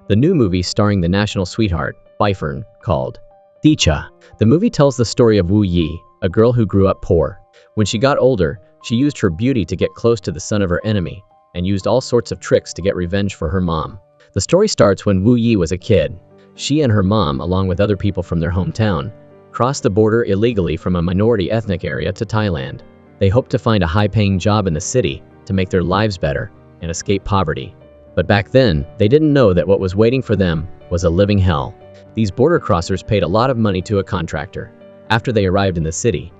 the new movie starring the national sweetheart, Bifern, called Thicha. The movie tells the story of Wu Yi, a girl who grew up poor. When she got older, she used her beauty to get close to the son of her enemy, and used all sorts of tricks to get revenge for her mom. The story starts when Wu Yi was a kid. She and her mom, along with other people from their hometown, crossed the border illegally from a minority ethnic area to Thailand. They hoped to find a high-paying job in the city to make their lives better and escape poverty. But back then, they didn't know that what was waiting for them was a living hell. These border crossers paid a lot of money to a contractor. After they arrived in the city,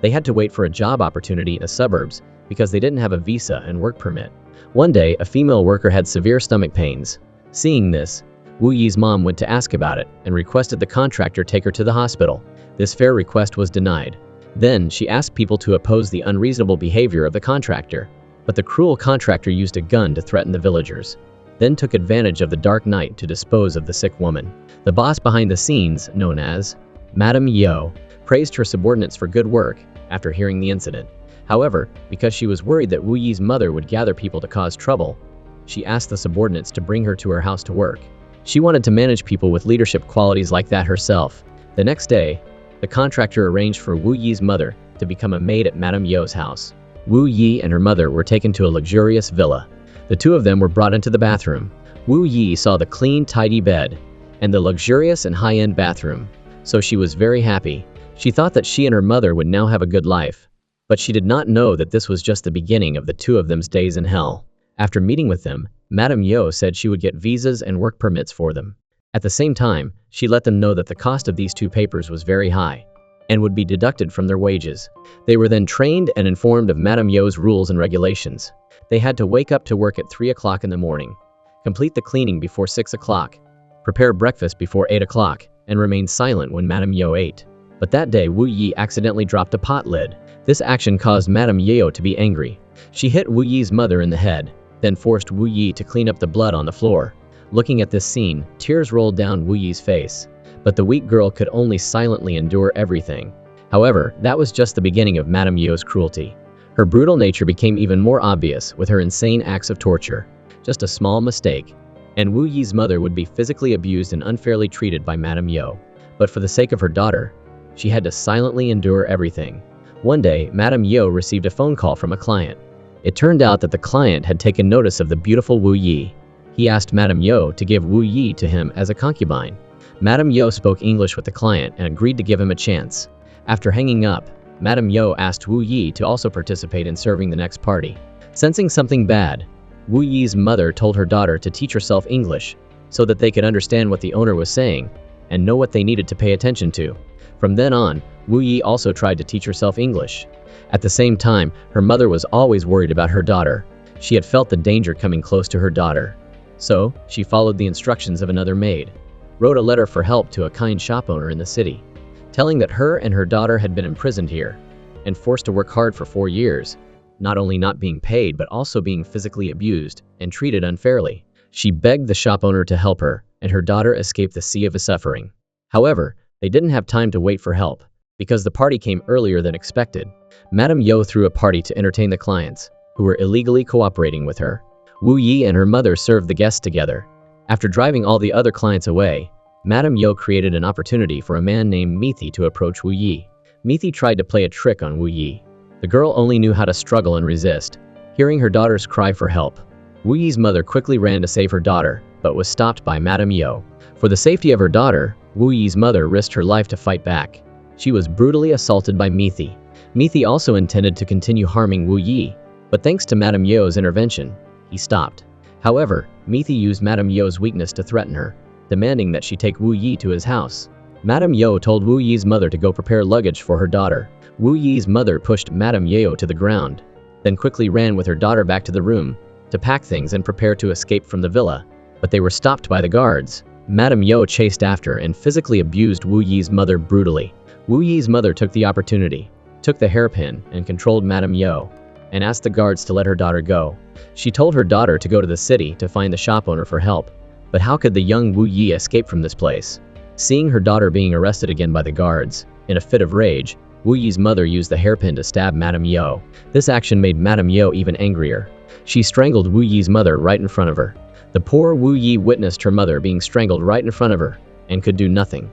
they had to wait for a job opportunity in the suburbs because they didn't have a visa and work permit. One day, a female worker had severe stomach pains. Seeing this, Wu Yi's mom went to ask about it and requested the contractor take her to the hospital. This fair request was denied. Then, she asked people to oppose the unreasonable behavior of the contractor. But the cruel contractor used a gun to threaten the villagers, then took advantage of the dark night to dispose of the sick woman. The boss behind the scenes, known as Madame Yo, praised her subordinates for good work after hearing the incident. However, because she was worried that Wu Yi's mother would gather people to cause trouble, she asked the subordinates to bring her to her house to work. She wanted to manage people with leadership qualities like that herself. The next day, the contractor arranged for Wu Yi's mother to become a maid at Madame Yo's house. Wu Yi and her mother were taken to a luxurious villa. The two of them were brought into the bathroom. Wu Yi saw the clean, tidy bed and the luxurious and high-end bathroom, so she was very happy. She thought that she and her mother would now have a good life. But she did not know that this was just the beginning of the two of them's days in hell. After meeting with them, Madame Yo said she would get visas and work permits for them. At the same time, she let them know that the cost of these two papers was very high and would be deducted from their wages. They were then trained and informed of Madame Yo's rules and regulations. They had to wake up to work at 3 o'clock in the morning, complete the cleaning before 6 o'clock, prepare breakfast before 8 o'clock, and remain silent when Madame Yo ate. But that day, Wu Yi accidentally dropped a pot lid. This action caused Madame Yo to be angry. She hit Wu Yi's mother in the head, then forced Wu Yi to clean up the blood on the floor. Looking at this scene, tears rolled down Wu Yi's face. But the weak girl could only silently endure everything. However, that was just the beginning of Madame Yo's cruelty. Her brutal nature became even more obvious with her insane acts of torture. Just a small mistake, and Wu Yi's mother would be physically abused and unfairly treated by Madame Yo. But for the sake of her daughter, she had to silently endure everything. One day, Madame Yo received a phone call from a client. It turned out that the client had taken notice of the beautiful Wu Yi. He asked Madame Yo to give Wu Yi to him as a concubine. Madame Yo spoke English with the client and agreed to give him a chance. After hanging up, Madame Yo asked Wu Yi to also participate in serving the next party. Sensing something bad, Wu Yi's mother told her daughter to teach herself English so that they could understand what the owner was saying and know what they needed to pay attention to. From then on, Wu Yi also tried to teach herself English. At the same time, her mother was always worried about her daughter. She had felt the danger coming close to her daughter. So, she followed the instructions of another maid, wrote a letter for help to a kind shop owner in the city, telling that her and her daughter had been imprisoned here and forced to work hard for 4 years, not only not being paid but also being physically abused and treated unfairly. She begged the shop owner to help her, and her daughter escaped the sea of suffering. However, they didn't have time to wait for help, because the party came earlier than expected. Madame Yo threw a party to entertain the clients, who were illegally cooperating with her. Wu Yi and her mother served the guests together. After driving all the other clients away, Madame Yo created an opportunity for a man named Beaty to approach Wu Yi. Beaty tried to play a trick on Wu Yi. The girl only knew how to struggle and resist. Hearing her daughter's cry for help, Wu Yi's mother quickly ran to save her daughter, but was stopped by Madame Yo. For the safety of her daughter, Wu Yi's mother risked her life to fight back. She was brutally assaulted by Beaty. Beaty also intended to continue harming Wu Yi, but thanks to Madame Yo's intervention, he stopped. However, Beaty used Madame Yo's weakness to threaten her, demanding that she take Wu Yi to his house. Madame Yo told Wu Yi's mother to go prepare luggage for her daughter. Wu Yi's mother pushed Madame Yo to the ground, then quickly ran with her daughter back to the room to pack things and prepare to escape from the villa. But they were stopped by the guards. Madame Yo chased after and physically abused Wu Yi's mother brutally. Wu Yi's mother took the opportunity, took the hairpin, and controlled Madame Yo, and asked the guards to let her daughter go. She told her daughter to go to the city to find the shop owner for help. But how could the young Wu Yi escape from this place? Seeing her daughter being arrested again by the guards, in a fit of rage, Wu Yi's mother used the hairpin to stab Madame Yo. This action made Madame Yo even angrier. She strangled Wu Yi's mother right in front of her. The poor Wu Yi witnessed her mother being strangled right in front of her and could do nothing,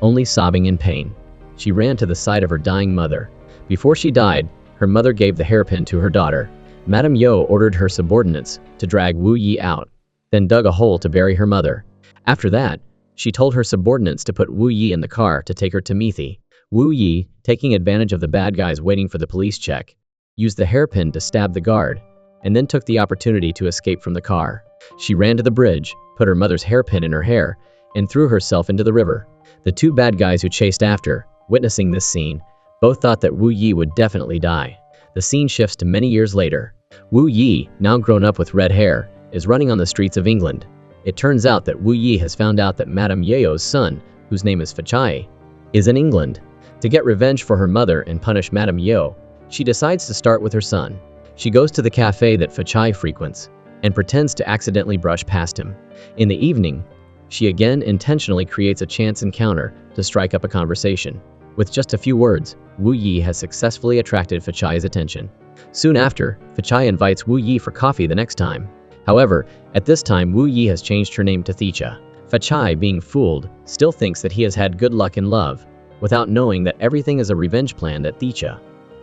only sobbing in pain. She ran to the side of her dying mother. Before she died, her mother gave the hairpin to her daughter. Madame Yo ordered her subordinates to drag Wu Yi out, then dug a hole to bury her mother. After that, she told her subordinates to put Wu Yi in the car to take her to Beaty. Wu Yi, taking advantage of the bad guys waiting for the police check, used the hairpin to stab the guard, and then took the opportunity to escape from the car. She ran to the bridge, put her mother's hairpin in her hair, and threw herself into the river. The two bad guys who chased after, witnessing this scene, both thought that Wu Yi would definitely die. The scene shifts to many years later. Wu Yi, now grown up with red hair, is running on the streets of England. It turns out that Wu Yi has found out that Madame Yeo's son, whose name is Thicha, is in England. To get revenge for her mother and punish Madame Yeo, she decides to start with her son. She goes to the cafe that Thicha frequents and pretends to accidentally brush past him. In the evening, she again intentionally creates a chance encounter to strike up a conversation. With just a few words, Wu Yi has successfully attracted Thicha's attention. Soon after, Thicha invites Wu Yi for coffee the next time. However, at this time Wu Yi has changed her name to Thicha. Thicha, being fooled, still thinks that he has had good luck in love, without knowing that everything is a revenge plan that Thicha,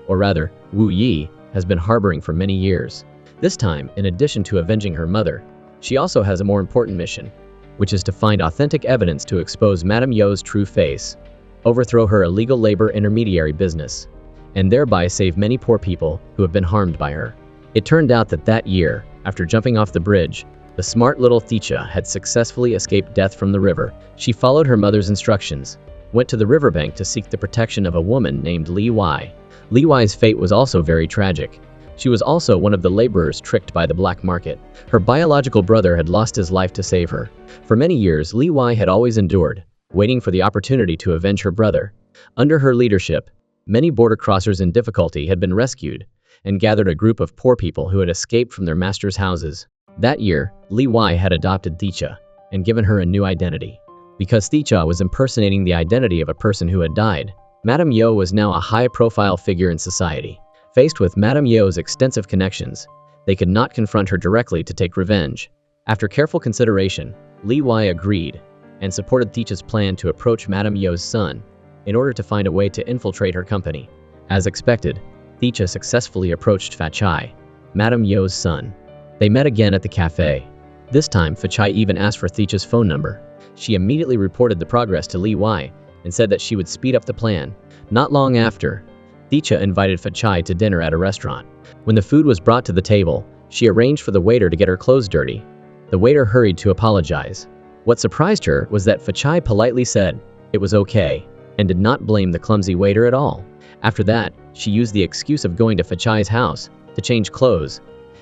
or rather, Wu Yi, has been harboring for many years. This time, in addition to avenging her mother, she also has a more important mission, which is to find authentic evidence to expose Madame Yeo's true face, overthrow her illegal labor intermediary business, and thereby save many poor people who have been harmed by her. It turned out that year, after jumping off the bridge, the smart little Thicha had successfully escaped death from the river. She followed her mother's instructions, went to the riverbank to seek the protection of a woman named Li Wai. Li Wai's fate was also very tragic. She was also one of the laborers tricked by the black market. Her biological brother had lost his life to save her. For many years, Li Wai had always endured, waiting for the opportunity to avenge her brother. Under her leadership, many border crossers in difficulty had been rescued and gathered a group of poor people who had escaped from their masters' houses. That year, Li Wai had adopted Thicha and given her a new identity. Because Thicha was impersonating the identity of a person who had died, Madame Yeo was now a high-profile figure in society. Faced with Madame Yeo's extensive connections, they could not confront her directly to take revenge. After careful consideration, Li Wai agreed and supported Thicha's plan to approach Madame Yeo's son in order to find a way to infiltrate her company. As expected, Thicha successfully approached Thicha, Madame Yeo's son. They met again at the cafe. This time, Thicha even asked for Thicha's phone number. She immediately reported the progress to Li Wai and said that she would speed up the plan. Not long after, Thicha invited Thicha to dinner at a restaurant. When the food was brought to the table, she arranged for the waiter to get her clothes dirty. The waiter hurried to apologize. What surprised her was that Thicha politely said it was okay and did not blame the clumsy waiter at all. After that, she used the excuse of going to Thicha's house to change clothes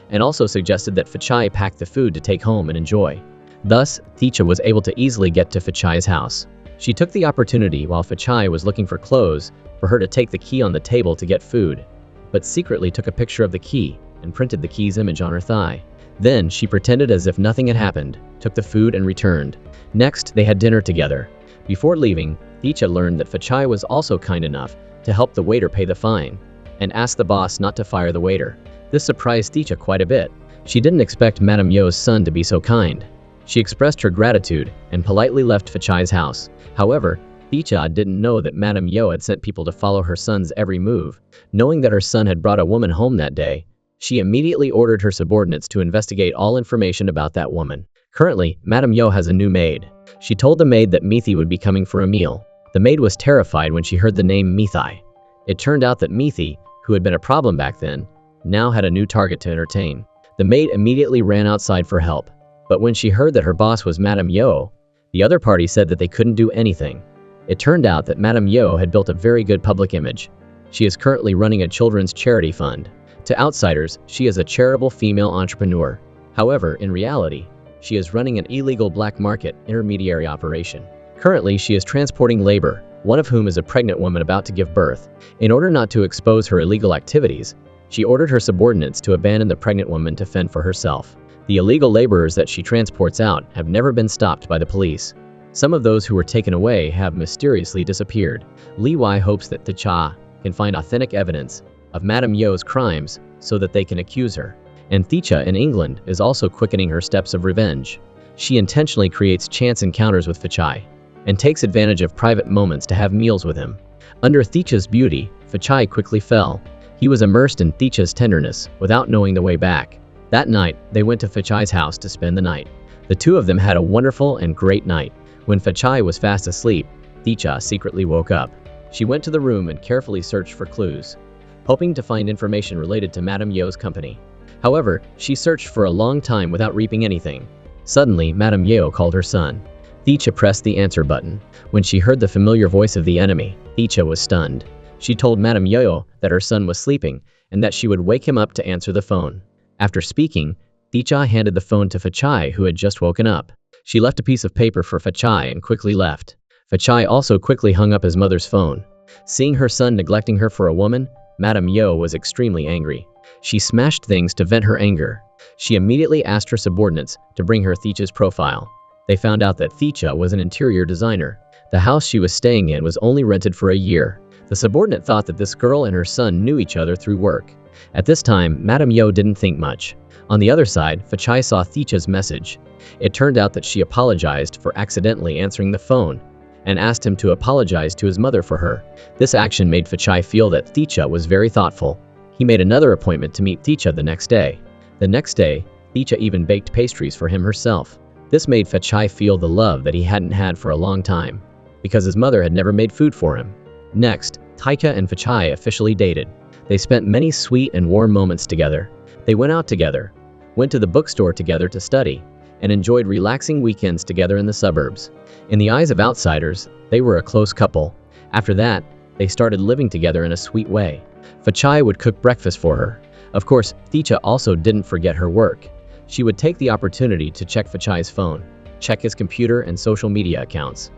and also suggested that Thicha pack the food to take home and enjoy. Thus, Thicha was able to easily get to Thicha's house. She took the opportunity while Thicha was looking for clothes for her to take the key on the table to get food, but secretly took a picture of the key and printed the key's image on her thigh. Then she pretended as if nothing had happened, took the food and returned. Next, they had dinner together. Before leaving, Thicha learned that Thicha was also kind enough to help the waiter pay the fine and asked the boss not to fire the waiter. This surprised Thicha quite a bit. She didn't expect Madame Yeo's son to be so kind. She expressed her gratitude and politely left Thicha's house. However, Thicha didn't know that Madame Yeo had sent people to follow her son's every move. Knowing that her son had brought a woman home that day, she immediately ordered her subordinates to investigate all information about that woman. Currently, Madame Yeo has a new maid. She told the maid that Meaty would be coming for a meal. The maid was terrified when she heard the name Meaty. It turned out that Meaty, who had been a problem back then, now had a new target to entertain. The maid immediately ran outside for help. But when she heard that her boss was Madame Yeo, the other party said that they couldn't do anything. It turned out that Madame Yeo had built a very good public image. She is currently running a children's charity fund. To outsiders, she is a charitable female entrepreneur. However, in reality, she is running an illegal black market intermediary operation. Currently, she is transporting labor, one of whom is a pregnant woman about to give birth. In order not to expose her illegal activities, she ordered her subordinates to abandon the pregnant woman to fend for herself. The illegal laborers that she transports out have never been stopped by the police. Some of those who were taken away have mysteriously disappeared. Li Wai hopes that Thicha can find authentic evidence of Madame Yeo's crimes so that they can accuse her. and Thicha in England is also quickening her steps of revenge. She intentionally creates chance encounters with Thicha and takes advantage of private moments to have meals with him. Under Thicha's beauty, Thicha quickly fell. He was immersed in Thicha's tenderness without knowing the way back. That night, they went to Thicha's house to spend the night. The two of them had a wonderful and great night. When Thicha was fast asleep, Thicha secretly woke up. She went to the room and carefully searched for clues, hoping to find information related to Madame Yeo's company. However, she searched for a long time without reaping anything. Suddenly, Madame Yeo called her son. Thicha pressed the answer button. When she heard the familiar voice of the enemy, Thicha was stunned. She told Madame Yeo that her son was sleeping and that she would wake him up to answer the phone. After speaking, Thicha handed the phone to Thicha, who had just woken up. She left a piece of paper for Thicha and quickly left. Thicha also quickly hung up his mother's phone. Seeing her son neglecting her for a woman, Madame Yeo was extremely angry. She smashed things to vent her anger. She immediately asked her subordinates to bring her Thicha's profile. They found out that Thicha was an interior designer. The house she was staying in was only rented for a year. The subordinate thought that this girl and her son knew each other through work. At this time, Madame Yeo didn't think much. On the other side, Thicha saw Thicha's message. It turned out that she apologized for accidentally answering the phone and asked him to apologize to his mother for her. This action made Thicha feel that Thicha was very thoughtful. He made another appointment to meet Thicha the next day. The next day, Thicha even baked pastries for him herself. This made Thicha feel the love that he hadn't had for a long time, because his mother had never made food for him. Next, Thicha and Thicha officially dated. They spent many sweet and warm moments together. They went out together, went to the bookstore together to study, and enjoyed relaxing weekends together in the suburbs. In the eyes of outsiders, they were a close couple. After that, they started living together in a sweet way. Thicha would cook breakfast for her. Of course, Thicha also didn't forget her work. She would take the opportunity to check Thicha's phone, check his computer and social media accounts,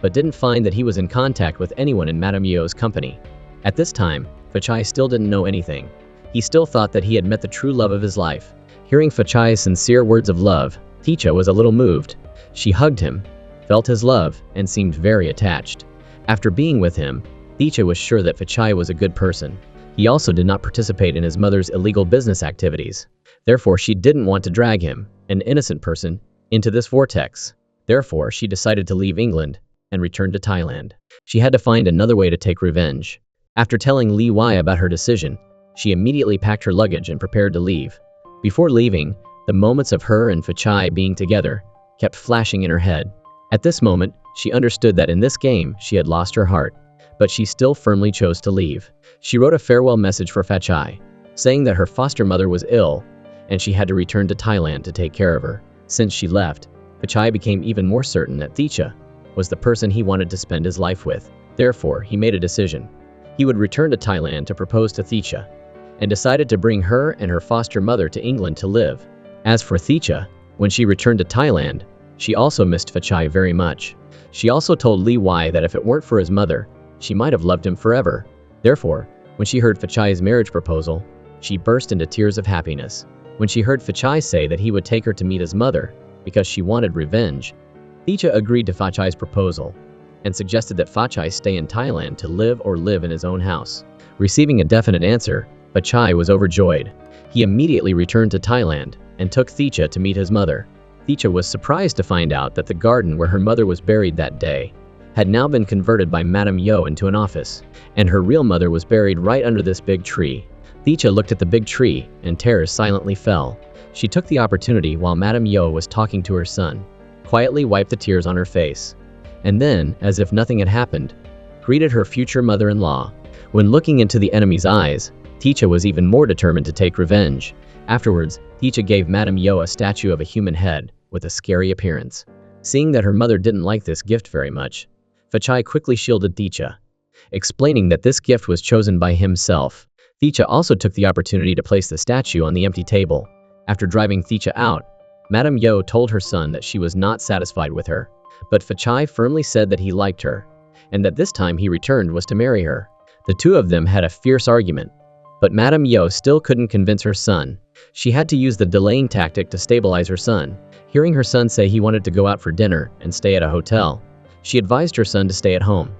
but didn't find that he was in contact with anyone in Madame Yeo's company. At this time, Thicha still didn't know anything. He still thought that he had met the true love of his life. Hearing Thicha's sincere words of love, Thicha was a little moved. She hugged him, felt his love, and seemed very attached. After being with him, Thicha was sure that Thicha was a good person. He also did not participate in his mother's illegal business activities. Therefore, she didn't want to drag him, an innocent person, into this vortex. Therefore, she decided to leave England and return to Thailand. She had to find another way to take revenge. After telling Li Wai about her decision, she immediately packed her luggage and prepared to leave. Before leaving, the moments of her and Thicha being together kept flashing in her head. At this moment, she understood that in this game, she had lost her heart, but she still firmly chose to leave. She wrote a farewell message for Thicha, saying that her foster mother was ill and she had to return to Thailand to take care of her. Since she left, Thicha became even more certain that Thicha was the person he wanted to spend his life with. Therefore, he made a decision. He would return to Thailand to propose to Thicha, and decided to bring her and her foster mother to England to live. As for Thicha, when she returned to Thailand, she also missed Thicha very much. She also told Li Wai that if it weren't for his mother, she might have loved him forever. Therefore, when she heard Thicha's marriage proposal, she burst into tears of happiness. When she heard Thicha say that he would take her to meet his mother because she wanted revenge, Thicha agreed to Thicha's proposal and suggested that Thicha stay in Thailand to live in his own house. Receiving a definite answer, Thicha was overjoyed. He immediately returned to Thailand and took Thicha to meet his mother. Thicha was surprised to find out that the garden where her mother was buried that day had now been converted by Madame Yeo into an office, and her real mother was buried right under this big tree. Thicha looked at the big tree, and terror silently fell. She took the opportunity while Madame Yeo was talking to her son, quietly wiped the tears on her face, and then, as if nothing had happened, greeted her future mother-in-law. When looking into the enemy's eyes, Thicha was even more determined to take revenge. Afterwards, Thicha gave Madame Yeo a statue of a human head with a scary appearance. Seeing that her mother didn't like this gift very much, Thicha quickly shielded Thicha, explaining that this gift was chosen by himself. Thicha also took the opportunity to place the statue on the empty table. After driving Thicha out, Madame Yeo told her son that she was not satisfied with her, but Thicha firmly said that he liked her, and that this time he returned was to marry her. The two of them had a fierce argument, but Madame Yeo still couldn't convince her son. She had to use the delaying tactic to stabilize her son. Hearing her son say he wanted to go out for dinner and stay at a hotel, she advised her son to stay at home.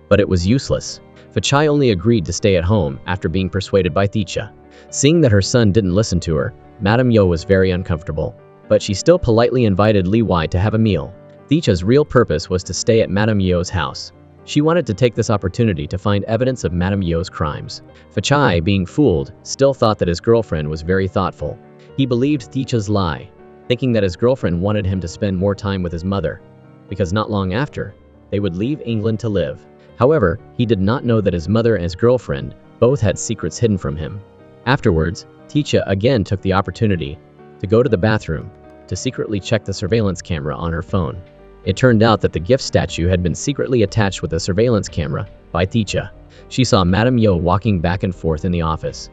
But it was useless. Thicha only agreed to stay at home after being persuaded by Thicha. Seeing that her son didn't listen to her, Madame Yo was very uncomfortable. But she still politely invited Li Wai to have a meal. Thicha's real purpose was to stay at Madame Yo's house. She wanted to take this opportunity to find evidence of Madame Yo's crimes. Thicha, being fooled, still thought that his girlfriend was very thoughtful. He believed Thicha's lie, thinking that his girlfriend wanted him to spend more time with his mother, because not long after, they would leave England to live. However, he did not know that his mother and his girlfriend both had secrets hidden from him. Afterwards, Thicha again took the opportunity to go to the bathroom to secretly check the surveillance camera on her phone. It turned out that the gift statue had been secretly attached with a surveillance camera by Thicha. She saw Madame Yo walking back and forth in the office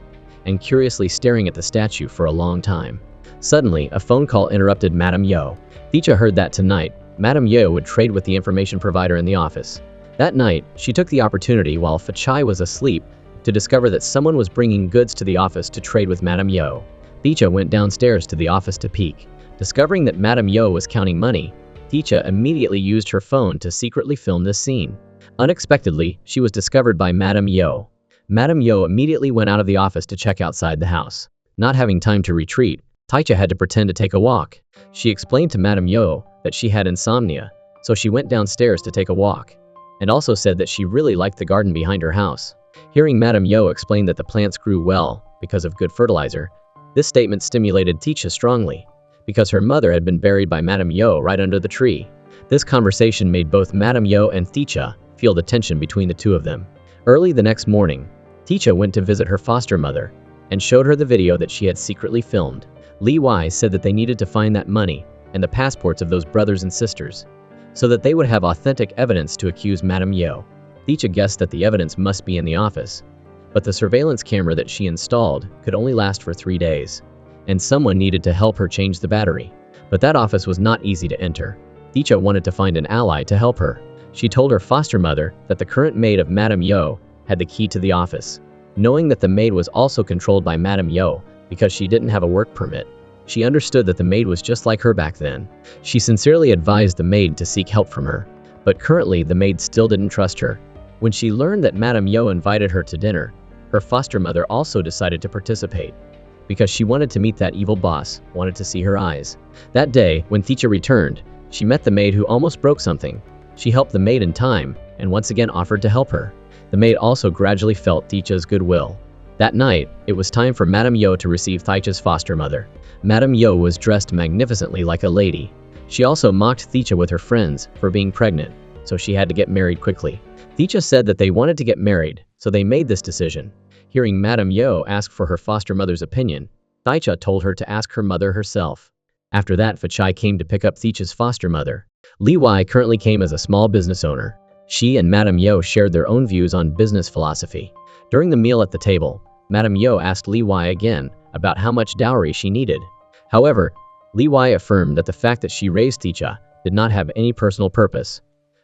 and curiously staring at the statue for a long time. Suddenly, a phone call interrupted Madame Yo. Thicha heard that tonight, Madame Yo would trade with the information provider in the office. That night, she took the opportunity while Thicha was asleep to discover that someone was bringing goods to the office to trade with Madame Yo. Thicha went downstairs to the office to peek. Discovering that Madame Yo was counting money, Thicha immediately used her phone to secretly film this scene. Unexpectedly, she was discovered by Madame Yo. Madame Yo immediately went out of the office to check outside the house. Not having time to retreat, Thicha had to pretend to take a walk. She explained to Madame Yo that she had insomnia, so she went downstairs to take a walk, and also said that she really liked the garden behind her house. Hearing Madame Yo explain that the plants grew well because of good fertilizer, this statement stimulated Thicha strongly, because her mother had been buried by Madame Yo right under the tree. This conversation made both Madame Yo and Thicha feel the tension between the two of them. Early the next morning, Thicha went to visit her foster mother and showed her the video that she had secretly filmed. Li Wai said that they needed to find that money and the passports of those brothers and sisters, so that they would have authentic evidence to accuse Madame Yo. Thicha guessed that the evidence must be in the office, but the surveillance camera that she installed could only last for 3 days, and someone needed to help her change the battery. But that office was not easy to enter. Thicha wanted to find an ally to help her. She told her foster mother that the current maid of Madame Yo had the key to the office. Knowing that the maid was also controlled by Madame Yo because she didn't have a work permit, she understood that the maid was just like her back then. She sincerely advised the maid to seek help from her, but currently the maid still didn't trust her. When she learned that Madame Yo invited her to dinner, her foster mother also decided to participate, because she wanted to meet that evil boss, wanted to see her eyes. That day, when Thicha returned, she met the maid who almost broke something. She helped the maid in time, and once again offered to help her. The maid also gradually felt Thicha's goodwill. That night, it was time for Madame Yo to receive Thicha's foster mother. Madame Yo was dressed magnificently like a lady. She also mocked Thicha with her friends for being pregnant, so she had to get married quickly. Thicha said that they wanted to get married, so they made this decision. Hearing Madame Yo ask for her foster mother's opinion, Thicha told her to ask her mother herself. After that, Thicha came to pick up Thicha's foster mother. Li Wai currently came as a small business owner. She and Madame Yo shared their own views on business philosophy. During the meal at the table, Madame Yo asked Li Wai again about how much dowry she needed. However, Li Wai affirmed that the fact that she raised Thicha did not have any personal purpose,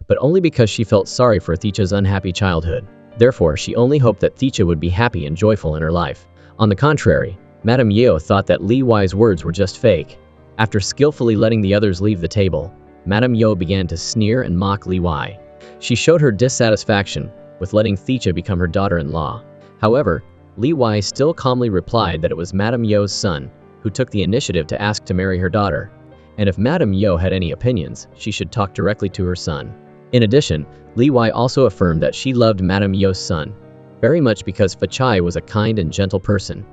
but only because she felt sorry for Thicha's unhappy childhood. Therefore, she only hoped that Thicha would be happy and joyful in her life. On the contrary, Madame Yo thought that Li Wai's words were just fake. After skillfully letting the others leave the table, Madame Yo began to sneer and mock Li Wai. She showed her dissatisfaction with letting Thicha become her daughter-in-law. However, Li Wai still calmly replied that it was Madame Yo's son who took the initiative to ask to marry her daughter, and if Madame Yo had any opinions, she should talk directly to her son. In addition, Li Wai also affirmed that she loved Madame Yo's son very much because Thicha was a kind and gentle person,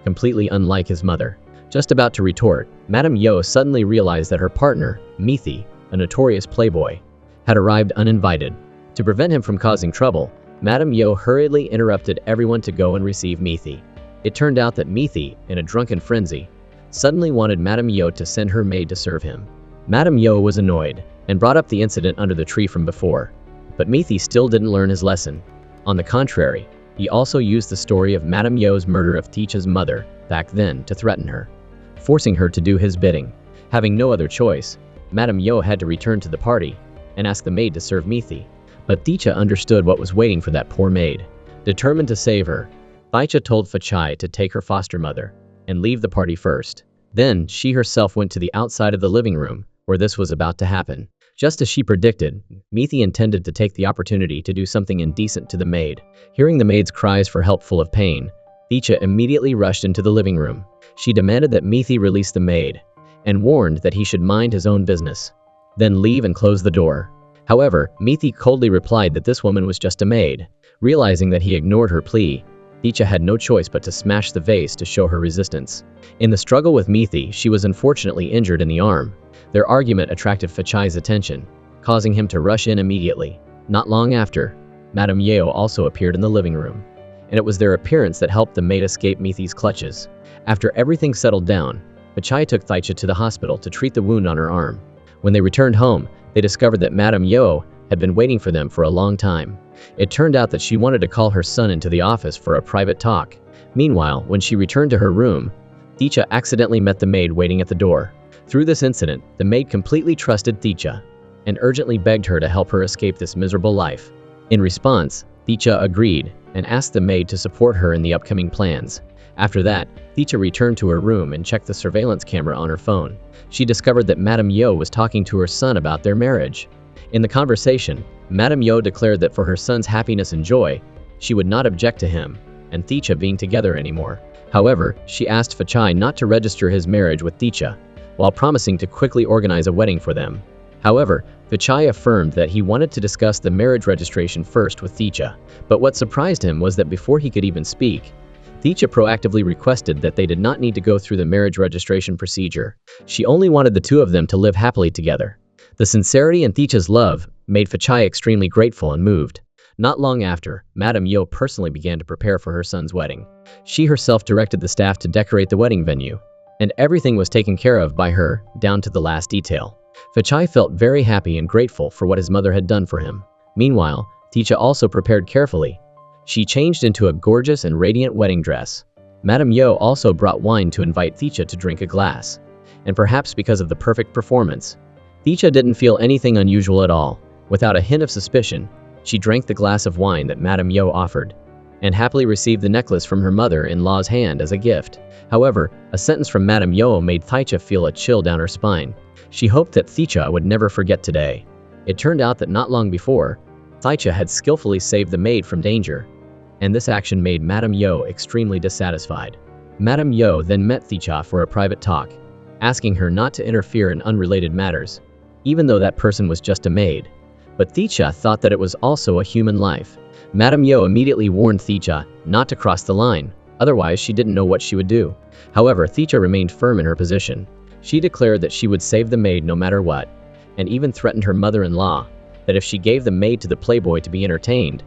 completely unlike his mother. Just about to retort, Madame Yo suddenly realized that her partner, Beaty, a notorious playboy, had arrived uninvited. To prevent him from causing trouble, Madame Yo hurriedly interrupted everyone to go and receive Beaty. It turned out that Beaty, in a drunken frenzy, suddenly wanted Madame Yo to send her maid to serve him. Madame Yo was annoyed and brought up the incident under the tree from before, but Beaty still didn't learn his lesson. On the contrary, he also used the story of Madame Yo's murder of Thicha's mother back then to threaten her, forcing her to do his bidding. Having no other choice, Madame Yo had to return to the party and ask the maid to serve Beaty. But Thicha understood what was waiting for that poor maid. Determined to save her, Thicha told Thicha to take her foster mother and leave the party first. Then she herself went to the outside of the living room where this was about to happen. Just as she predicted, Beaty intended to take the opportunity to do something indecent to the maid. Hearing the maid's cries for help full of pain, Thicha immediately rushed into the living room. She demanded that Beaty release the maid, and warned that he should mind his own business, then leave and close the door. However, Beaty coldly replied that this woman was just a maid. Realizing that he ignored her plea, Thicha had no choice but to smash the vase to show her resistance. In the struggle with Beaty, she was unfortunately injured in the arm. Their argument attracted Thicha's attention, causing him to rush in immediately. Not long after, Madame Yeo also appeared in the living room, and it was their appearance that helped the maid escape Beaty's clutches. After everything settled down, Thicha took Thicha to the hospital to treat the wound on her arm. When they returned home, they discovered that Madame Yeo had been waiting for them for a long time. It turned out that she wanted to call her son into the office for a private talk. Meanwhile, when she returned to her room, Thicha accidentally met the maid waiting at the door. Through this incident, the maid completely trusted Thicha and urgently begged her to help her escape this miserable life. In response, Thicha agreed and asked the maid to support her in the upcoming plans. After that, Thicha returned to her room and checked the surveillance camera on her phone. She discovered that Madame Yeo was talking to her son about their marriage. In the conversation, Madame Yeo declared that for her son's happiness and joy, she would not object to him and Thicha being together anymore. However, she asked Thicha not to register his marriage with Thicha, while promising to quickly organize a wedding for them. However, Thicha affirmed that he wanted to discuss the marriage registration first with Thicha, but what surprised him was that before he could even speak, Thicha proactively requested that they did not need to go through the marriage registration procedure. She only wanted the two of them to live happily together. The sincerity in Thicha's love made Thicha extremely grateful and moved. Not long after, Madame Yeo personally began to prepare for her son's wedding. She herself directed the staff to decorate the wedding venue, and everything was taken care of by her, down to the last detail. Thicha felt very happy and grateful for what his mother had done for him. Meanwhile, Thicha also prepared carefully. She changed into a gorgeous and radiant wedding dress. Madame Yeo also brought wine to invite Thicha to drink a glass. And perhaps because of the perfect performance, Thicha didn't feel anything unusual at all. Without a hint of suspicion, she drank the glass of wine that Madame Yeo offered, and happily received the necklace from her mother-in-law's hand as a gift. However, a sentence from Madame Yeo made Thicha feel a chill down her spine. She hoped that Thicha would never forget today. It turned out that not long before, Thicha had skillfully saved the maid from danger, and this action made Madame Yeo extremely dissatisfied. Madame Yeo then met Thicha for a private talk, asking her not to interfere in unrelated matters, even though that person was just a maid. But Thicha thought that it was also a human life. Madame Yeo immediately warned Thicha not to cross the line, otherwise she didn't know what she would do. However, Thicha remained firm in her position. She declared that she would save the maid no matter what, and even threatened her mother-in-law that if she gave the maid to the playboy to be entertained,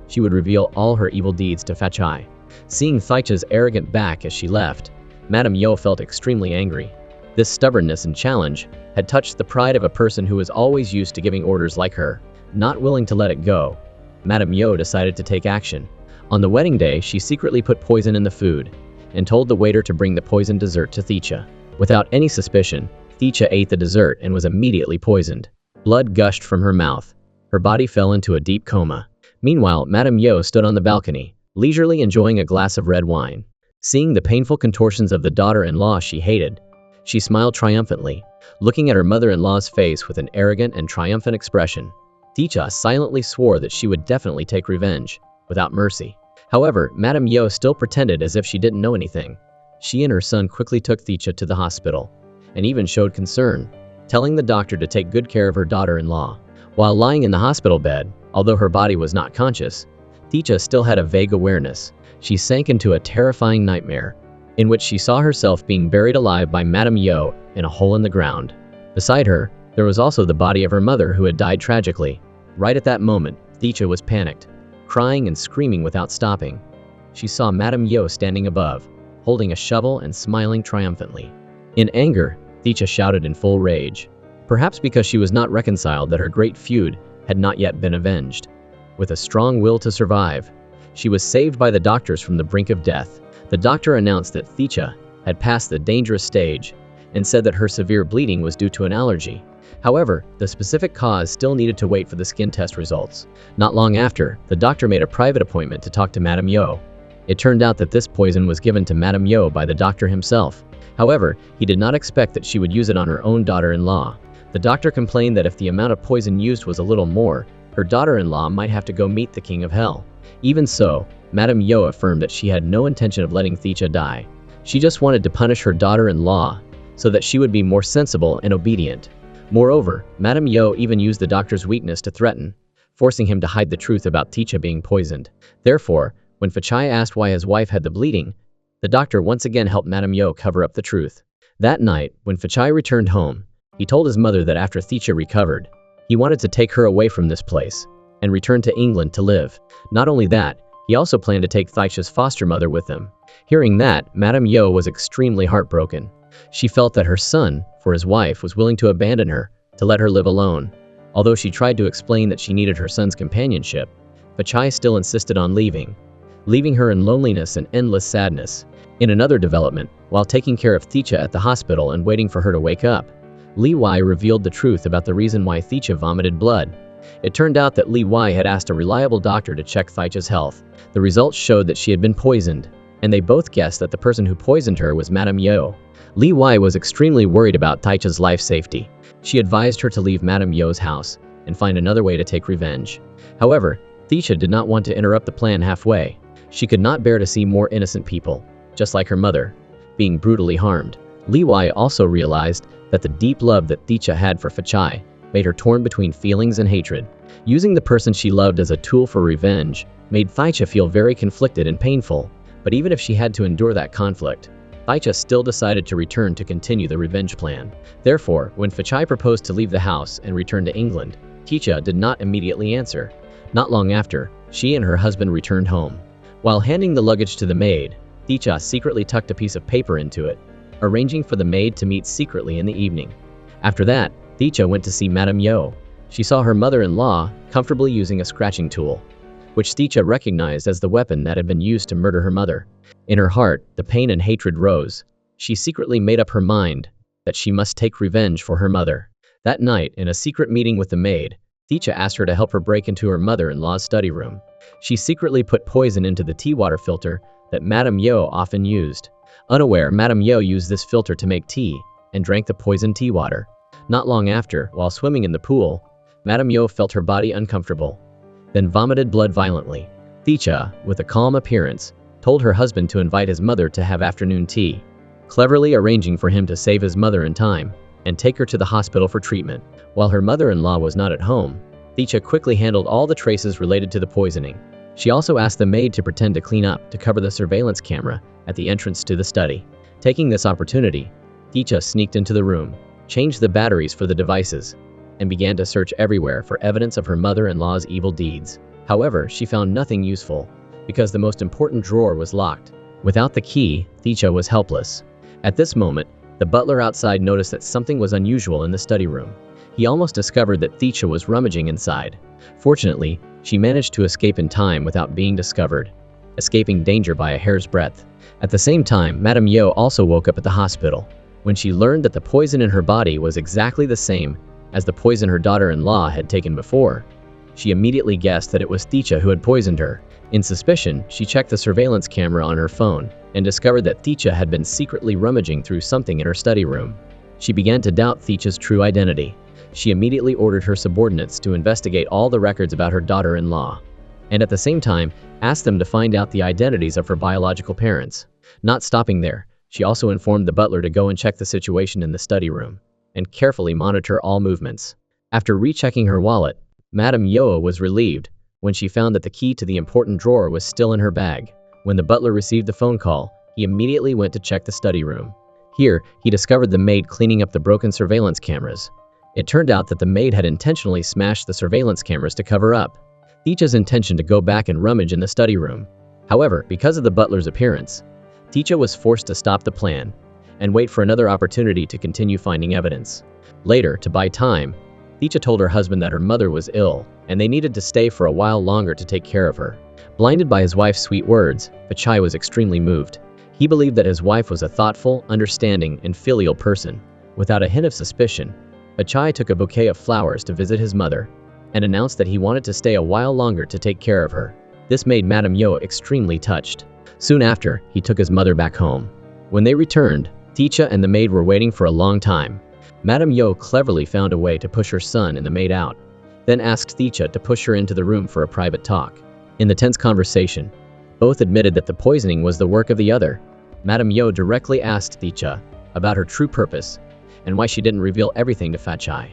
she would reveal all her evil deeds to Thicha. Seeing Thicha's arrogant back as she left, Madame Yeo felt extremely angry. This stubbornness and challenge had touched the pride of a person who was always used to giving orders like her. Not willing to let it go, Madame Yeo decided to take action. On the wedding day, she secretly put poison in the food and told the waiter to bring the poisoned dessert to Thicha. Without any suspicion, Thicha ate the dessert and was immediately poisoned. Blood gushed from her mouth. Her body fell into a deep coma. Meanwhile, Madame Yeo stood on the balcony, leisurely enjoying a glass of red wine. Seeing the painful contortions of the daughter-in-law she hated, she smiled triumphantly, looking at her mother-in-law's face with an arrogant and triumphant expression. Thicha silently swore that she would definitely take revenge, without mercy. However, Madame Yeo still pretended as if she didn't know anything. She and her son quickly took Thicha to the hospital, and even showed concern, telling the doctor to take good care of her daughter-in-law. While lying in the hospital bed, although her body was not conscious, Thicha still had a vague awareness. She sank into a terrifying nightmare, in which she saw herself being buried alive by Madame Yeo in a hole in the ground. Beside her, there was also the body of her mother who had died tragically. Right at that moment, Thicha was panicked, crying and screaming without stopping. She saw Madame Yeo standing above, holding a shovel and smiling triumphantly. In anger, Thicha shouted in full rage, perhaps because she was not reconciled that her great feud had not yet been avenged. With a strong will to survive, she was saved by the doctors from the brink of death. The doctor announced that Thicha had passed the dangerous stage and said that her severe bleeding was due to an allergy. However, the specific cause still needed to wait for the skin test results. Not long after, the doctor made a private appointment to talk to Madame Yeo. It turned out that this poison was given to Madame Yeo by the doctor himself. However, he did not expect that she would use it on her own daughter-in-law. The doctor complained that if the amount of poison used was a little more, her daughter-in-law might have to go meet the king of hell. Even so, Madame Yo affirmed that she had no intention of letting Thicha die. She just wanted to punish her daughter-in-law so that she would be more sensible and obedient. Moreover, Madame Yo even used the doctor's weakness to threaten, forcing him to hide the truth about Thicha being poisoned. Therefore, when Thicha asked why his wife had the bleeding, the doctor once again helped Madame Yo cover up the truth. That night, when Thicha returned home, he told his mother that after Thicha recovered, he wanted to take her away from this place and return to England to live. Not only that, he also planned to take Thicha's foster mother with him. Hearing that, Madame Yo was extremely heartbroken. She felt that her son, for his wife, was willing to abandon her, to let her live alone. Although she tried to explain that she needed her son's companionship, Thicha still insisted on leaving her in loneliness and endless sadness. In another development, while taking care of Thicha at the hospital and waiting for her to wake up, Li Wei revealed the truth about the reason why Thicha vomited blood. It turned out that Li Wei had asked a reliable doctor to check Thicha's health. The results showed that she had been poisoned, and they both guessed that the person who poisoned her was Madame Yo. Li Wei was extremely worried about Thicha's life safety. She advised her to leave Madame Yo's house and find another way to take revenge. However, Thicha did not want to interrupt the plan halfway. She could not bear to see more innocent people, just like her mother, being brutally harmed. Li Wei also realized that the deep love that Thicha had for Thicha made her torn between feelings and hatred. Using the person she loved as a tool for revenge made Thicha feel very conflicted and painful. But even if she had to endure that conflict, Thicha still decided to return to continue the revenge plan. Therefore, when Thicha proposed to leave the house and return to England, Thicha did not immediately answer. Not long after, she and her husband returned home. While handing the luggage to the maid, Thicha secretly tucked a piece of paper into it, arranging for the maid to meet secretly in the evening. After that, Thicha went to see Madame Yo. She saw her mother-in-law comfortably using a scratching tool, which Thicha recognized as the weapon that had been used to murder her mother. In her heart, the pain and hatred rose. She secretly made up her mind that she must take revenge for her mother. That night, in a secret meeting with the maid, Thicha asked her to help her break into her mother-in-law's study room. She secretly put poison into the tea water filter that Madame Yo often used. Unaware, Madame Yo used this filter to make tea and drank the poisoned tea water. Not long after, while swimming in the pool, Madame Yo felt her body uncomfortable, then vomited blood violently. Thicha, with a calm appearance, told her husband to invite his mother to have afternoon tea, cleverly arranging for him to save his mother in time and take her to the hospital for treatment. While her mother-in-law was not at home, Thicha quickly handled all the traces related to the poisoning. She also asked the maid to pretend to clean up to cover the surveillance camera at the entrance to the study. Taking this opportunity, Thicha sneaked into the room, changed the batteries for the devices, and began to search everywhere for evidence of her mother-in-law's evil deeds. However, she found nothing useful, because the most important drawer was locked. Without the key, Thicha was helpless. At this moment, the butler outside noticed that something was unusual in the study room. He almost discovered that Thicha was rummaging inside. Fortunately, she managed to escape in time without being discovered, escaping danger by a hair's breadth. At the same time, Madame Yo also woke up at the hospital. When she learned that the poison in her body was exactly the same as the poison her daughter-in-law had taken before, she immediately guessed that it was Thicha who had poisoned her. In suspicion, she checked the surveillance camera on her phone and discovered that Thicha had been secretly rummaging through something in her study room. She began to doubt Thicha's true identity. She immediately ordered her subordinates to investigate all the records about her daughter-in-law, and at the same time, asked them to find out the identities of her biological parents. Not stopping there, she also informed the butler to go and check the situation in the study room and carefully monitor all movements. After rechecking her wallet, Madame Yo was relieved when she found that the key to the important drawer was still in her bag. When the butler received the phone call, he immediately went to check the study room. Here, he discovered the maid cleaning up the broken surveillance cameras. It turned out that the maid had intentionally smashed the surveillance cameras to cover up Thicha's intention to go back and rummage in the study room. However, because of the butler's appearance, Thicha was forced to stop the plan and wait for another opportunity to continue finding evidence. Later, to buy time, Thicha told her husband that her mother was ill and they needed to stay for a while longer to take care of her. Blinded by his wife's sweet words, Thicha was extremely moved. He believed that his wife was a thoughtful, understanding, and filial person. Without a hint of suspicion, Thicha took a bouquet of flowers to visit his mother and announced that he wanted to stay a while longer to take care of her. This made Madame Yo extremely touched. Soon after, he took his mother back home. When they returned, Thicha and the maid were waiting for a long time. Madame Yo cleverly found a way to push her son and the maid out, then asked Thicha to push her into the room for a private talk. In the tense conversation, both admitted that the poisoning was the work of the other. Madame Yo directly asked Thicha about her true purpose and why she didn't reveal everything to Thicha.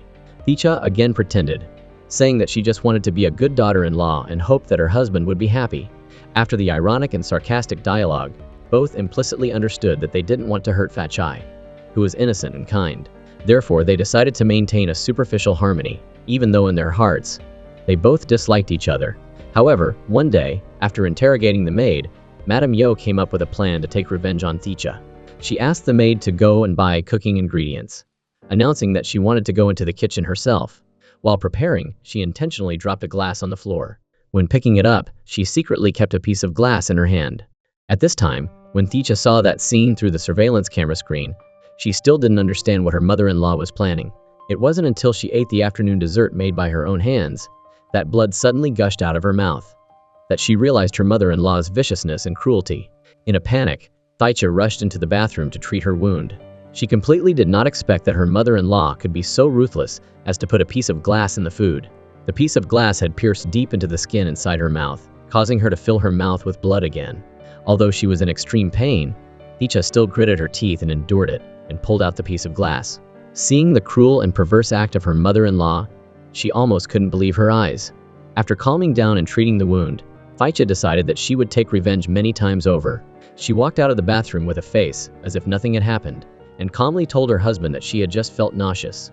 Thicha again pretended, saying that she just wanted to be a good daughter-in-law and hoped that her husband would be happy. After the ironic and sarcastic dialogue, both implicitly understood that they didn't want to hurt Thicha, who was innocent and kind. Therefore, they decided to maintain a superficial harmony, even though in their hearts, they both disliked each other. However, one day, after interrogating the maid, Madame Yo came up with a plan to take revenge on Thicha. She asked the maid to go and buy cooking ingredients, announcing that she wanted to go into the kitchen herself. While preparing, she intentionally dropped a glass on the floor. When picking it up, she secretly kept a piece of glass in her hand. At this time, when Thicha saw that scene through the surveillance camera screen, she still didn't understand what her mother-in-law was planning. It wasn't until she ate the afternoon dessert made by her own hands that blood suddenly gushed out of her mouth, that she realized her mother-in-law's viciousness and cruelty. In a panic, Thicha rushed into the bathroom to treat her wound. She completely did not expect that her mother-in-law could be so ruthless as to put a piece of glass in the food. The piece of glass had pierced deep into the skin inside her mouth, causing her to fill her mouth with blood again. Although she was in extreme pain, Thicha still gritted her teeth and endured it, and pulled out the piece of glass. Seeing the cruel and perverse act of her mother-in-law, she almost couldn't believe her eyes. After calming down and treating the wound, Thicha decided that she would take revenge many times over. She walked out of the bathroom with a face as if nothing had happened, and calmly told her husband that she had just felt nauseous,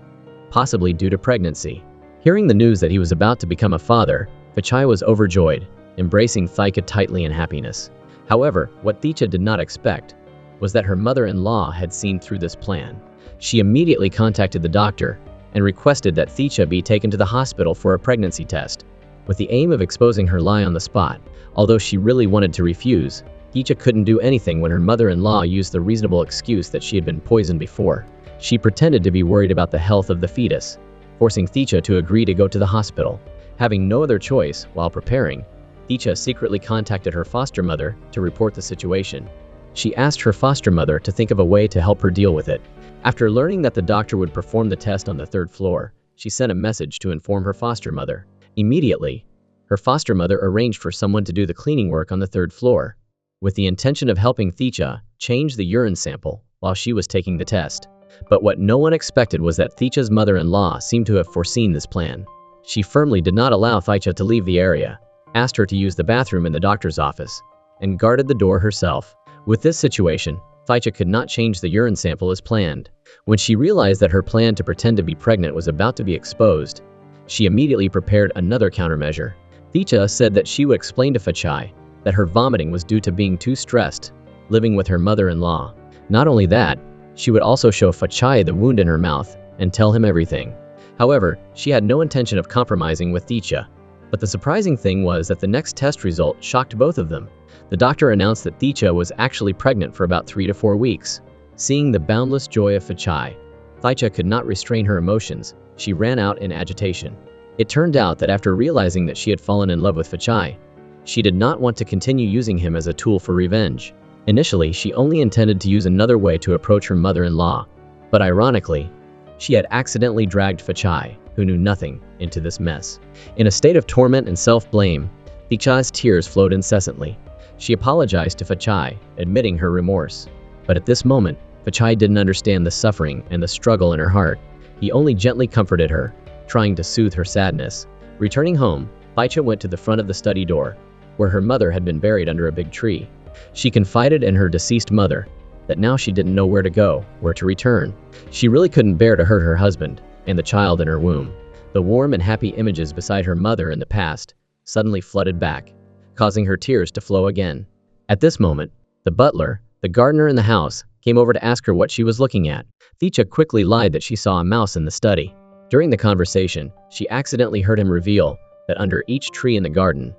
possibly due to pregnancy. Hearing the news that he was about to become a father, Thicha was overjoyed, embracing Thicha tightly in happiness. However, what Thicha did not expect was that her mother-in-law had seen through this plan. She immediately contacted the doctor and requested that Thicha be taken to the hospital for a pregnancy test, with the aim of exposing her lie on the spot. Although she really wanted to refuse, Thicha couldn't do anything when her mother-in-law used the reasonable excuse that she had been poisoned before. She pretended to be worried about the health of the fetus, forcing Thicha to agree to go to the hospital. Having no other choice, while preparing, Thicha secretly contacted her foster mother to report the situation. She asked her foster mother to think of a way to help her deal with it. After learning that the doctor would perform the test on the 3rd floor, she sent a message to inform her foster mother. Immediately, her foster mother arranged for someone to do the cleaning work on the 3rd floor, with the intention of helping Thicha change the urine sample while she was taking the test. But what no one expected was that Thicha's mother-in-law seemed to have foreseen this plan. She firmly did not allow Thicha to leave the area, asked her to use the bathroom in the doctor's office, and guarded the door herself. With this situation, Thicha could not change the urine sample as planned. When she realized that her plan to pretend to be pregnant was about to be exposed, she immediately prepared another countermeasure. Thicha said that she would explain to Thicha that her vomiting was due to being too stressed, living with her mother-in-law. Not only that, she would also show Thicha the wound in her mouth and tell him everything. However, she had no intention of compromising with Thicha. But the surprising thing was that the next test result shocked both of them. The doctor announced that Thicha was actually pregnant for about 3 to 4 weeks. Seeing the boundless joy of Thicha could not restrain her emotions. She ran out in agitation. It turned out that after realizing that she had fallen in love with Thicha, she did not want to continue using him as a tool for revenge. Initially, she only intended to use another way to approach her mother-in-law, but ironically, she had accidentally dragged Thicha, who knew nothing, into this mess. In a state of torment and self-blame, Thicha's tears flowed incessantly. She apologized to Thicha, admitting her remorse. But at this moment, Thicha didn't understand the suffering and the struggle in her heart. He only gently comforted her, trying to soothe her sadness. Returning home, Thicha went to the front of the study door, where her mother had been buried under a big tree. She confided in her deceased mother that now she didn't know where to go, where to return. She really couldn't bear to hurt her husband and the child in her womb. The warm and happy images beside her mother in the past suddenly flooded back, causing her tears to flow again. At this moment, the butler, the gardener in the house, came over to ask her what she was looking at. Thicha quickly lied that she saw a mouse in the study. During the conversation, she accidentally heard him reveal that under each tree in the garden,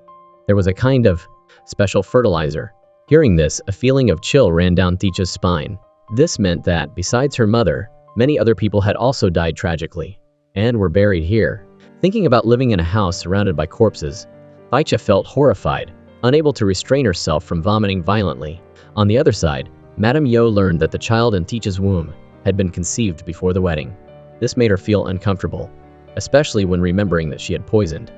there was a kind of special fertilizer. Hearing this, a feeling of chill ran down Thicha's spine. This meant that, besides her mother, many other people had also died tragically, and were buried here. Thinking about living in a house surrounded by corpses, Thicha felt horrified, unable to restrain herself from vomiting violently. On the other side, Madame Yo learned that the child in Thicha's womb had been conceived before the wedding. This made her feel uncomfortable, especially when remembering that she had poisoned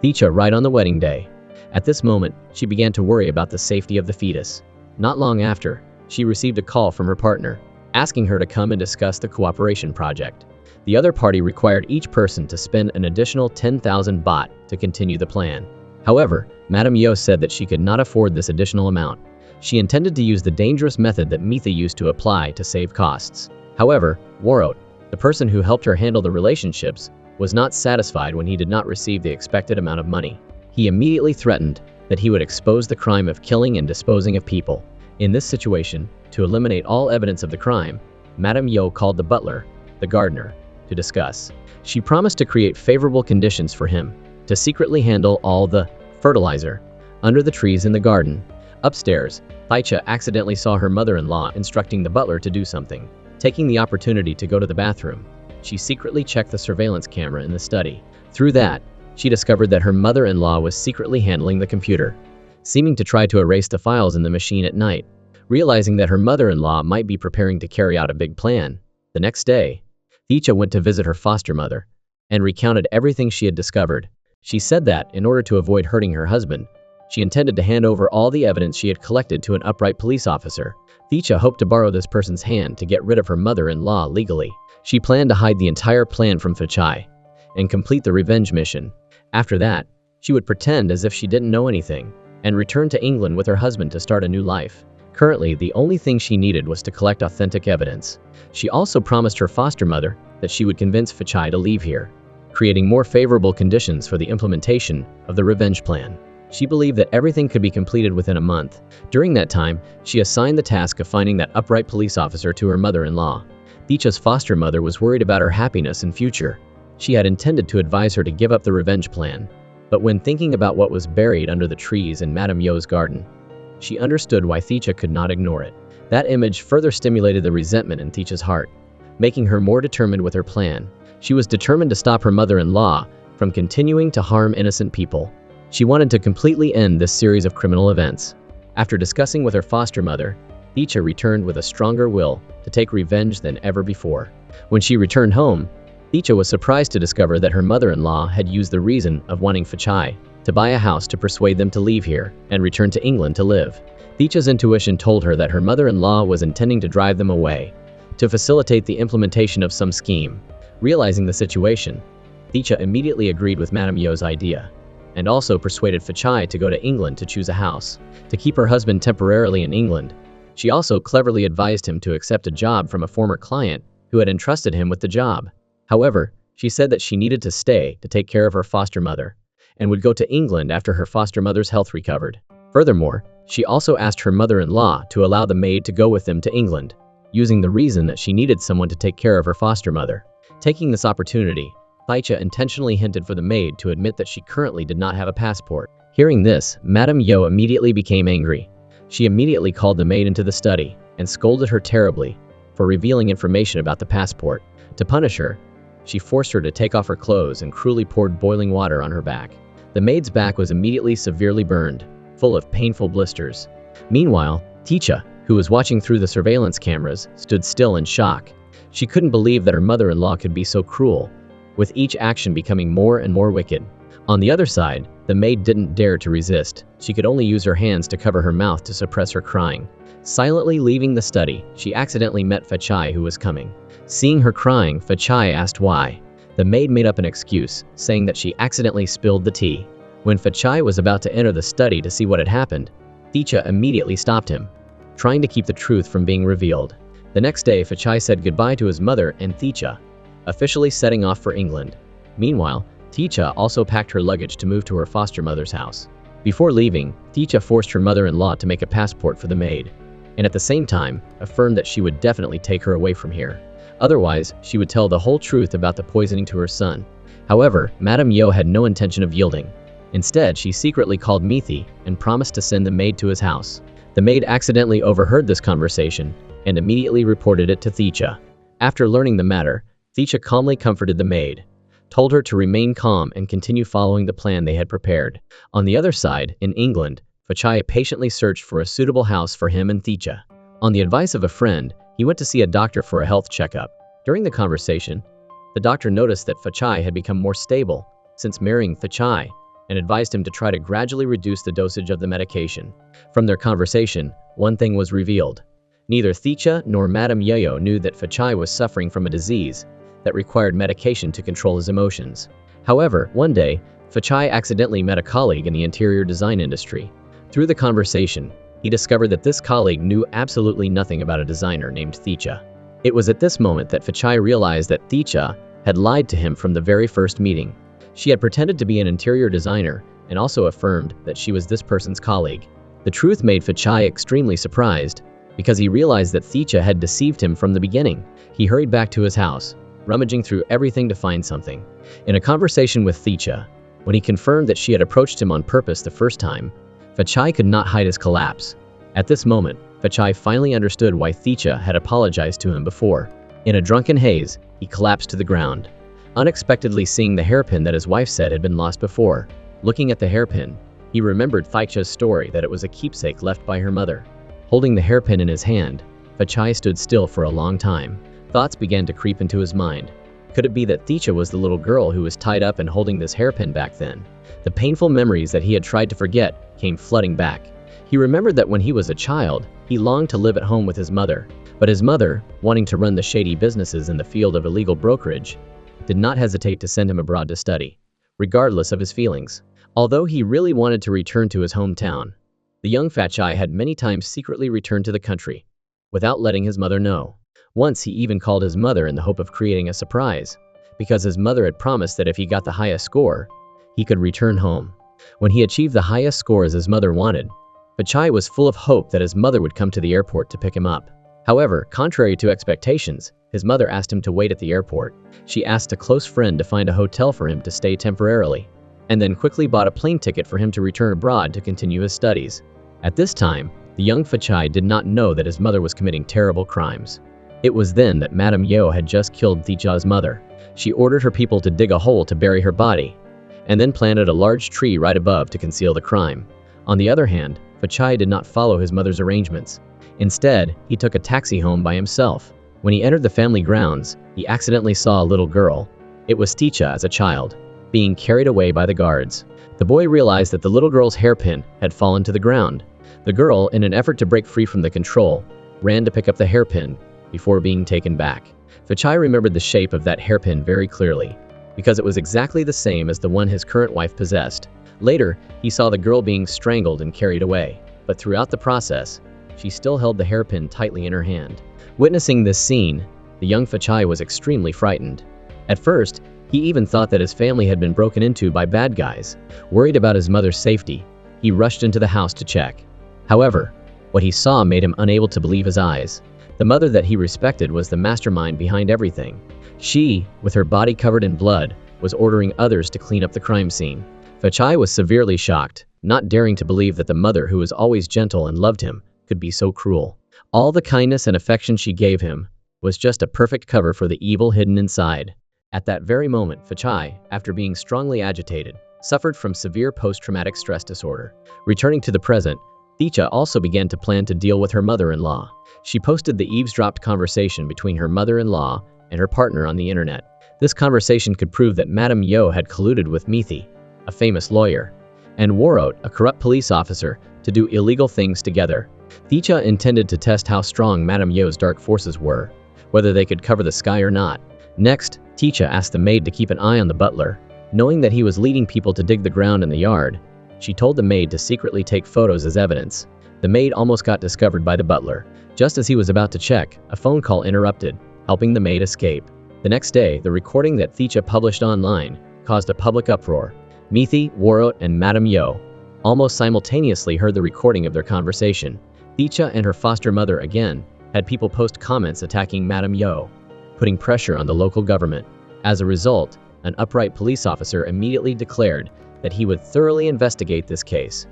Thicha right on the wedding day. At this moment, she began to worry about the safety of the fetus. Not long after, she received a call from her partner, asking her to come and discuss the cooperation project. The other party required each person to spend an additional 10,000 baht to continue the plan. However, Madame Yeoh said that she could not afford this additional amount. She intended to use the dangerous method that Mitha used to apply to save costs. However, Warot, the person who helped her handle the relationships, was not satisfied when he did not receive the expected amount of money. He immediately threatened that he would expose the crime of killing and disposing of people. In this situation, to eliminate all evidence of the crime, Madame Yeoh called the butler, the gardener, to discuss. She promised to create favorable conditions for him to secretly handle all the fertilizer under the trees in the garden. Upstairs, Thicha accidentally saw her mother-in-law instructing the butler to do something. Taking the opportunity to go to the bathroom, she secretly checked the surveillance camera in the study. Through that, she discovered that her mother-in-law was secretly handling the computer, seeming to try to erase the files in the machine at night. Realizing that her mother-in-law might be preparing to carry out a big plan, the next day, Thicha went to visit her foster mother and recounted everything she had discovered. She said that, in order to avoid hurting her husband, she intended to hand over all the evidence she had collected to an upright police officer. Thicha hoped to borrow this person's hand to get rid of her mother-in-law legally. She planned to hide the entire plan from Thicha and complete the revenge mission. After that, she would pretend as if she didn't know anything and return to England with her husband to start a new life. Currently, the only thing she needed was to collect authentic evidence. She also promised her foster mother that she would convince Thicha to leave here, creating more favorable conditions for the implementation of the revenge plan. She believed that everything could be completed within a month. During that time, she assigned the task of finding that upright police officer to her mother-in-law. Thicha's foster mother was worried about her happiness and future. She had intended to advise her to give up the revenge plan, but when thinking about what was buried under the trees in Madame Yeoh's garden, she understood why Thicha could not ignore it. That image further stimulated the resentment in Thicha's heart, making her more determined with her plan. She was determined to stop her mother-in-law from continuing to harm innocent people. She wanted to completely end this series of criminal events. After discussing with her foster mother, Thicha returned with a stronger will to take revenge than ever before. When she returned home, Thicha was surprised to discover that her mother-in-law had used the reason of wanting Thicha to buy a house to persuade them to leave here and return to England to live. Thicha's intuition told her that her mother-in-law was intending to drive them away to facilitate the implementation of some scheme. Realizing the situation, Thicha immediately agreed with Madame Yeoh's idea and also persuaded Thicha to go to England to choose a house to keep her husband temporarily in England. She also cleverly advised him to accept a job from a former client who had entrusted him with the job. However, she said that she needed to stay to take care of her foster mother and would go to England after her foster mother's health recovered. Furthermore, she also asked her mother-in-law to allow the maid to go with them to England, using the reason that she needed someone to take care of her foster mother. Taking this opportunity, Thicha intentionally hinted for the maid to admit that she currently did not have a passport. Hearing this, Madame Yeoh immediately became angry. She immediately called the maid into the study and scolded her terribly for revealing information about the passport. To punish her, she forced her to take off her clothes and cruelly poured boiling water on her back. The maid's back was immediately severely burned, full of painful blisters. Meanwhile, Thicha, who was watching through the surveillance cameras, stood still in shock. She couldn't believe that her mother-in-law could be so cruel, with each action becoming more and more wicked. On the other side, the maid didn't dare to resist. She could only use her hands to cover her mouth to suppress her crying. Silently leaving the study, she accidentally met Thicha, who was coming. Seeing her crying, Thicha asked why. The maid made up an excuse, saying that she accidentally spilled the tea. When Thicha was about to enter the study to see what had happened, Thicha immediately stopped him, trying to keep the truth from being revealed. The next day, Thicha said goodbye to his mother and Thicha, officially setting off for England. Meanwhile, Thicha also packed her luggage to move to her foster mother's house. Before leaving, Thicha forced her mother-in-law to make a passport for the maid, and at the same time, affirmed that she would definitely take her away from here. Otherwise, she would tell the whole truth about the poisoning to her son. However, Madame Yeoh had no intention of yielding. Instead, she secretly called Mithi and promised to send the maid to his house. The maid accidentally overheard this conversation and immediately reported it to Thicha. After learning the matter, Thicha calmly comforted the maid, told her to remain calm and continue following the plan they had prepared. On the other side, in England, Thicha patiently searched for a suitable house for him and Thicha. On the advice of a friend, he went to see a doctor for a health checkup. During the conversation, The doctor noticed that Thicha had become more stable since marrying Thicha and advised him to try to gradually reduce the dosage of the medication. From their conversation, one thing was revealed. Neither Thicha nor Madame Yeo knew that Thicha was suffering from a disease that required medication to control his emotions. However, one day, Thicha accidentally met a colleague in the interior design industry. Through the conversation, he discovered that this colleague knew absolutely nothing about a designer named Thicha. It was at this moment that Thicha realized that Thicha had lied to him from the very first meeting. She had pretended to be an interior designer and also affirmed that she was this person's colleague. The truth made Thicha extremely surprised because he realized that Thicha had deceived him from the beginning. He hurried back to his house, rummaging through everything to find something. In a conversation with Thicha, when he confirmed that she had approached him on purpose the first time, Thicha could not hide his collapse. At this moment, Thicha finally understood why Thicha had apologized to him before. In a drunken haze, he collapsed to the ground, unexpectedly seeing the hairpin that his wife said had been lost before. Looking at the hairpin, he remembered Thicha's story that it was a keepsake left by her mother. Holding the hairpin in his hand, Thicha stood still for a long time. Thoughts began to creep into his mind. Could it be that Thicha was the little girl who was tied up and holding this hairpin back then? The painful memories that he had tried to forget came flooding back. He remembered that when he was a child, he longed to live at home with his mother, but his mother, wanting to run the shady businesses in the field of illegal brokerage, did not hesitate to send him abroad to study, regardless of his feelings. Although he really wanted to return to his hometown, the young Thicha had many times secretly returned to the country, without letting his mother know. Once he even called his mother in the hope of creating a surprise, because his mother had promised that if he got the highest score, he could return home. When he achieved the highest scores his mother wanted, Thicha was full of hope that his mother would come to the airport to pick him up. However, contrary to expectations, his mother asked him to wait at the airport. She asked a close friend to find a hotel for him to stay temporarily, and then quickly bought a plane ticket for him to return abroad to continue his studies. At this time, the young Thicha did not know that his mother was committing terrible crimes. It was then that Madame Yeo had just killed Thicha's mother. She ordered her people to dig a hole to bury her body, and then planted a large tree right above to conceal the crime. On the other hand, Thicha did not follow his mother's arrangements. Instead, he took a taxi home by himself. When he entered the family grounds, he accidentally saw a little girl. It was Thicha as a child, being carried away by the guards. The boy realized that the little girl's hairpin had fallen to the ground. The girl, in an effort to break free from the control, ran to pick up the hairpin before being taken back. Thicha remembered the shape of that hairpin very clearly, because it was exactly the same as the one his current wife possessed. Later, he saw the girl being strangled and carried away, but throughout the process, she still held the hairpin tightly in her hand. Witnessing this scene, the young Thicha was extremely frightened. At first, he even thought that his family had been broken into by bad guys. Worried about his mother's safety, he rushed into the house to check. However, what he saw made him unable to believe his eyes. The mother that he respected was the mastermind behind everything. She, with her body covered in blood, was ordering others to clean up the crime scene. Thicha was severely shocked, not daring to believe that the mother who was always gentle and loved him could be so cruel. All the kindness and affection she gave him was just a perfect cover for the evil hidden inside. At that very moment, Thicha, after being strongly agitated, suffered from severe post-traumatic stress disorder. Returning to the present, Thicha also began to plan to deal with her mother-in-law. She posted the eavesdropped conversation between her mother-in-law and her partner on the internet. This conversation could prove that Madame Yeo had colluded with Beaty, a famous lawyer, and Warot, a corrupt police officer, to do illegal things together. Thicha intended to test how strong Madame Yeo's dark forces were, whether they could cover the sky or not. Next, Thicha asked the maid to keep an eye on the butler. Knowing that he was leading people to dig the ground in the yard, she told the maid to secretly take photos as evidence. The maid almost got discovered by the butler. Just as he was about to check, a phone call interrupted, helping the maid escape. The next day, the recording that Thicha published online caused a public uproar. Beaty, Warot, and Madame Yeo almost simultaneously heard the recording of their conversation. Thicha and her foster mother again had people post comments attacking Madame Yeo, putting pressure on the local government. As a result, an upright police officer immediately declared that he would thoroughly investigate this case,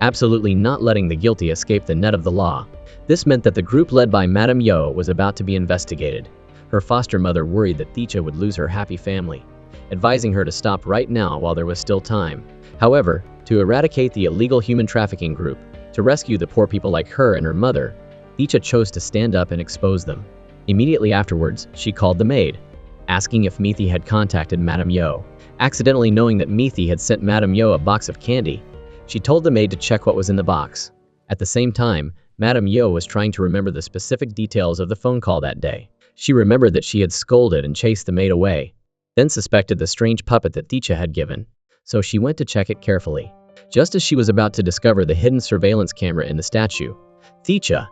absolutely not letting the guilty escape the net of the law. This meant that the group led by Madame Yeo was about to be investigated. Her foster mother worried that Thicha would lose her happy family, advising her to stop right now while there was still time. However, to eradicate the illegal human trafficking group, to rescue the poor people like her and her mother, Thicha chose to stand up and expose them. Immediately afterwards, she called the maid, asking if Beaty had contacted Madame Yo. Accidentally knowing that Beaty had sent Madame Yo a box of candy, she told the maid to check what was in the box. At the same time, Madame Yo was trying to remember the specific details of the phone call that day. She remembered that she had scolded and chased the maid away, then suspected the strange puppet that Thicha had given, so she went to check it carefully. Just as she was about to discover the hidden surveillance camera in the statue, Thicha,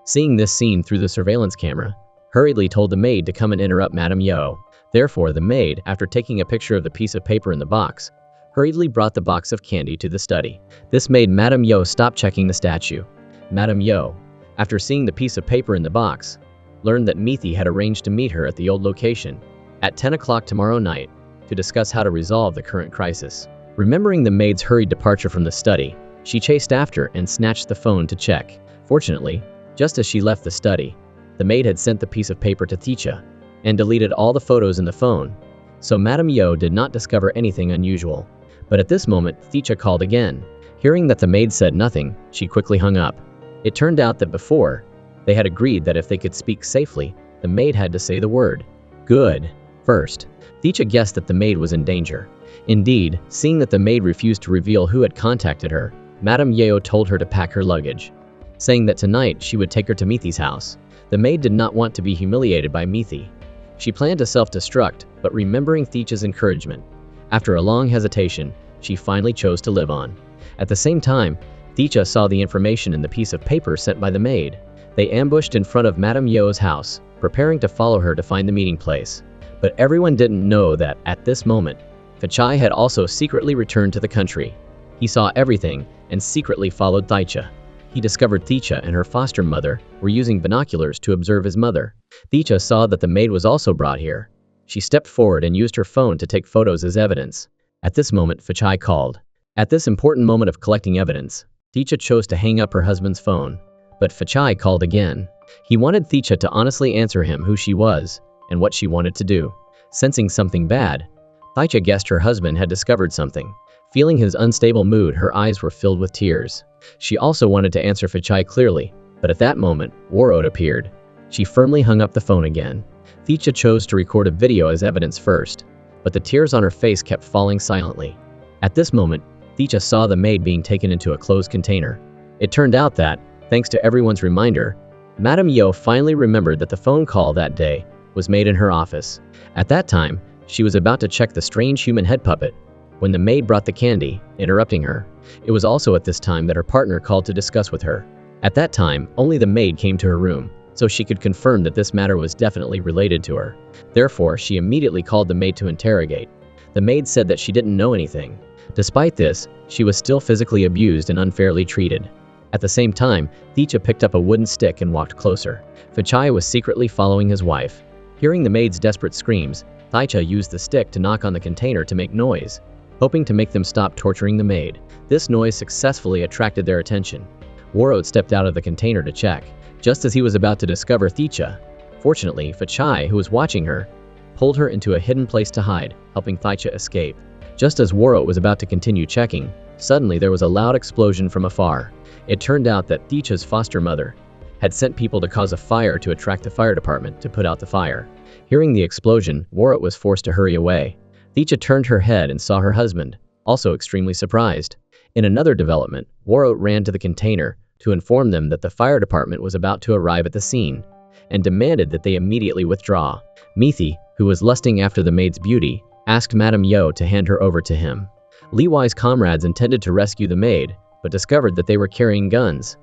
seeing this scene through the surveillance camera, hurriedly told the maid to come and interrupt Madame Yo. Therefore, the maid, after taking a picture of the piece of paper in the box, hurriedly brought the box of candy to the study. This made Madame Yo stop checking the statue. Madame Yo, after seeing the piece of paper in the box, learned that Beaty had arranged to meet her at the old location at 10 o'clock tomorrow night to discuss how to resolve the current crisis. Remembering the maid's hurried departure from the study, she chased after and snatched the phone to check. Fortunately, just as she left the study, the maid had sent the piece of paper to Thicha and deleted all the photos in the phone, so Madame Yo did not discover anything unusual. But at this moment, Thicha called again. Hearing that the maid said nothing, she quickly hung up. It turned out that before, they had agreed that if they could speak safely, the maid had to say the word "good" first. Thicha guessed that the maid was in danger. Indeed, seeing that the maid refused to reveal who had contacted her, Madame Yo told her to pack her luggage, saying that tonight she would take her to Beaty's house. The maid did not want to be humiliated by Beaty. She planned to self-destruct, but remembering Thicha's encouragement, after a long hesitation, she finally chose to live on. At the same time, Thicha saw the information in the piece of paper sent by the maid. They ambushed in front of Madame Yo's house, preparing to follow her to find the meeting place. But everyone didn't know that, at this moment, Thicha had also secretly returned to the country. He saw everything and secretly followed Thicha. He discovered Thicha and her foster mother were using binoculars to observe his mother. Thicha saw that the maid was also brought here. She stepped forward and used her phone to take photos as evidence. At this moment, Thicha called. At this important moment of collecting evidence, Thicha chose to hang up her husband's phone. But Thicha called again. He wanted Thicha to honestly answer him who she was and what she wanted to do. Sensing something bad, Thicha guessed her husband had discovered something. Feeling his unstable mood, her eyes were filled with tears. She also wanted to answer Thicha clearly, but at that moment, Warot appeared. She firmly hung up the phone again. Thicha chose to record a video as evidence first, but the tears on her face kept falling silently. At this moment, Thicha saw the maid being taken into a closed container. It turned out that, thanks to everyone's reminder, Madame Yo finally remembered that the phone call that day was made in her office. At that time, she was about to check the strange human head puppet when the maid brought the candy, interrupting her. It was also at this time that her partner called to discuss with her. At that time, only the maid came to her room, so she could confirm that this matter was definitely related to her. Therefore, she immediately called the maid to interrogate. The maid said that she didn't know anything. Despite this, she was still physically abused and unfairly treated. At the same time, Thicha picked up a wooden stick and walked closer. Thicha was secretly following his wife. Hearing the maid's desperate screams, Thicha used the stick to knock on the container to make noise, hoping to make them stop torturing the maid. This noise successfully attracted their attention. Warot stepped out of the container to check, just as he was about to discover Thicha. Fortunately, Thicha, who was watching her, pulled her into a hidden place to hide, helping Thicha escape. Just as Warot was about to continue checking, suddenly there was a loud explosion from afar. It turned out that Thicha's foster mother had sent people to cause a fire to attract the fire department to put out the fire. Hearing the explosion, Warot was forced to hurry away. Thicha turned her head and saw her husband, also extremely surprised. In another development, Warot ran to the container to inform them that the fire department was about to arrive at the scene, and demanded that they immediately withdraw. Beaty, who was lusting after the maid's beauty, asked Madame Yo to hand her over to him. Liwai's comrades intended to rescue the maid, but discovered that they were carrying guns.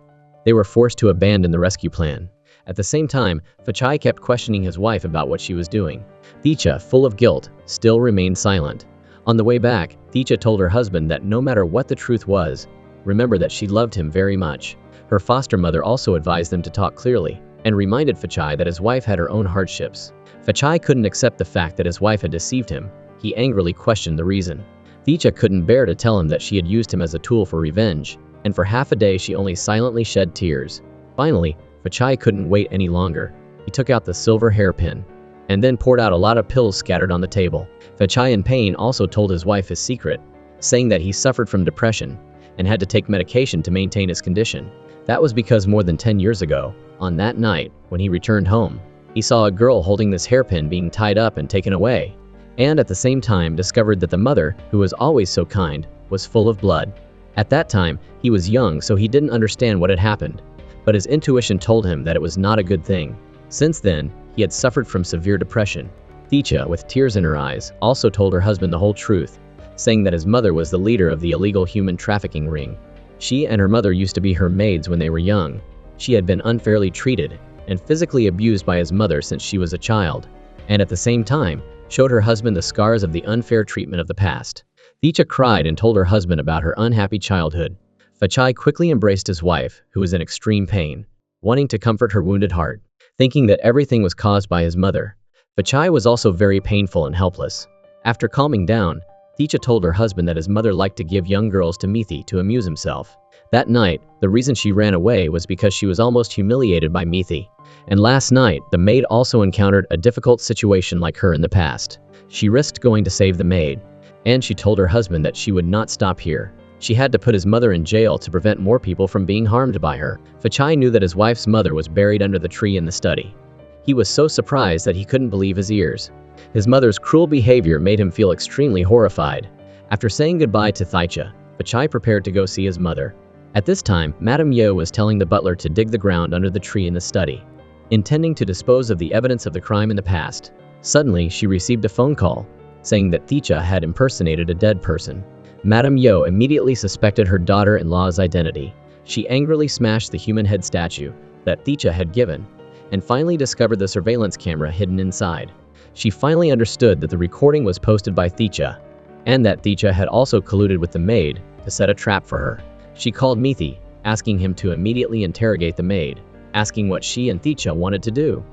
They were forced to abandon the rescue plan. At the same time, Thicha kept questioning his wife about what she was doing. Thicha, full of guilt, still remained silent. On the way back, Thicha told her husband that no matter what the truth was, remember that she loved him very much. Her foster mother also advised them to talk clearly, and reminded Thicha that his wife had her own hardships. Thicha couldn't accept the fact that his wife had deceived him. He angrily questioned the reason. Thicha couldn't bear to tell him that she had used him as a tool for revenge, and for half a day she only silently shed tears. Finally, Thicha couldn't wait any longer. He took out the silver hairpin, and then poured out a lot of pills scattered on the table. Thicha, in pain, also told his wife his secret, saying that he suffered from depression and had to take medication to maintain his condition. That was because more than 10 years ago, on that night, when he returned home, He saw a girl holding this hairpin being tied up and taken away, and at the same time discovered that the mother, who was always so kind, was full of blood. At that time, he was young, so he didn't understand what had happened, but his intuition told him that it was not a good thing. Since then, he had suffered from severe depression. Thicha, with tears in her eyes, also told her husband the whole truth, saying that his mother was the leader of the illegal human trafficking ring. She and her mother used to be her maids when they were young. She had been unfairly treated and physically abused by his mother since she was a child, and at the same time, showed her husband the scars of the unfair treatment of the past. Thicha cried and told her husband about her unhappy childhood. Thicha quickly embraced his wife, who was in extreme pain, wanting to comfort her wounded heart, thinking that everything was caused by his mother. Thicha was also very painful and helpless. After calming down, Thicha told her husband that his mother liked to give young girls to Beaty to amuse himself. That night, the reason she ran away was because she was almost humiliated by Beaty. And last night, the maid also encountered a difficult situation like her in the past. She risked going to save the maid, and she told her husband that she would not stop here. She had to put his mother in jail to prevent more people from being harmed by her. Thicha knew that his wife's mother was buried under the tree in the study. He was so surprised that he couldn't believe his ears. His mother's cruel behavior made him feel extremely horrified. After saying goodbye to Thicha, Thicha prepared to go see his mother. At this time, Madame Yo was telling the butler to dig the ground under the tree in the study, intending to dispose of the evidence of the crime in the past. Suddenly, she received a phone call, saying that Thicha had impersonated a dead person. Madame Yo immediately suspected her daughter-in-law's identity. She angrily smashed the human head statue that Thicha had given, and finally discovered the surveillance camera hidden inside. She finally understood that the recording was posted by Thicha, and that Thicha had also colluded with the maid to set a trap for her. She called Beaty, asking him to immediately interrogate the maid, asking what she and Thicha wanted to do,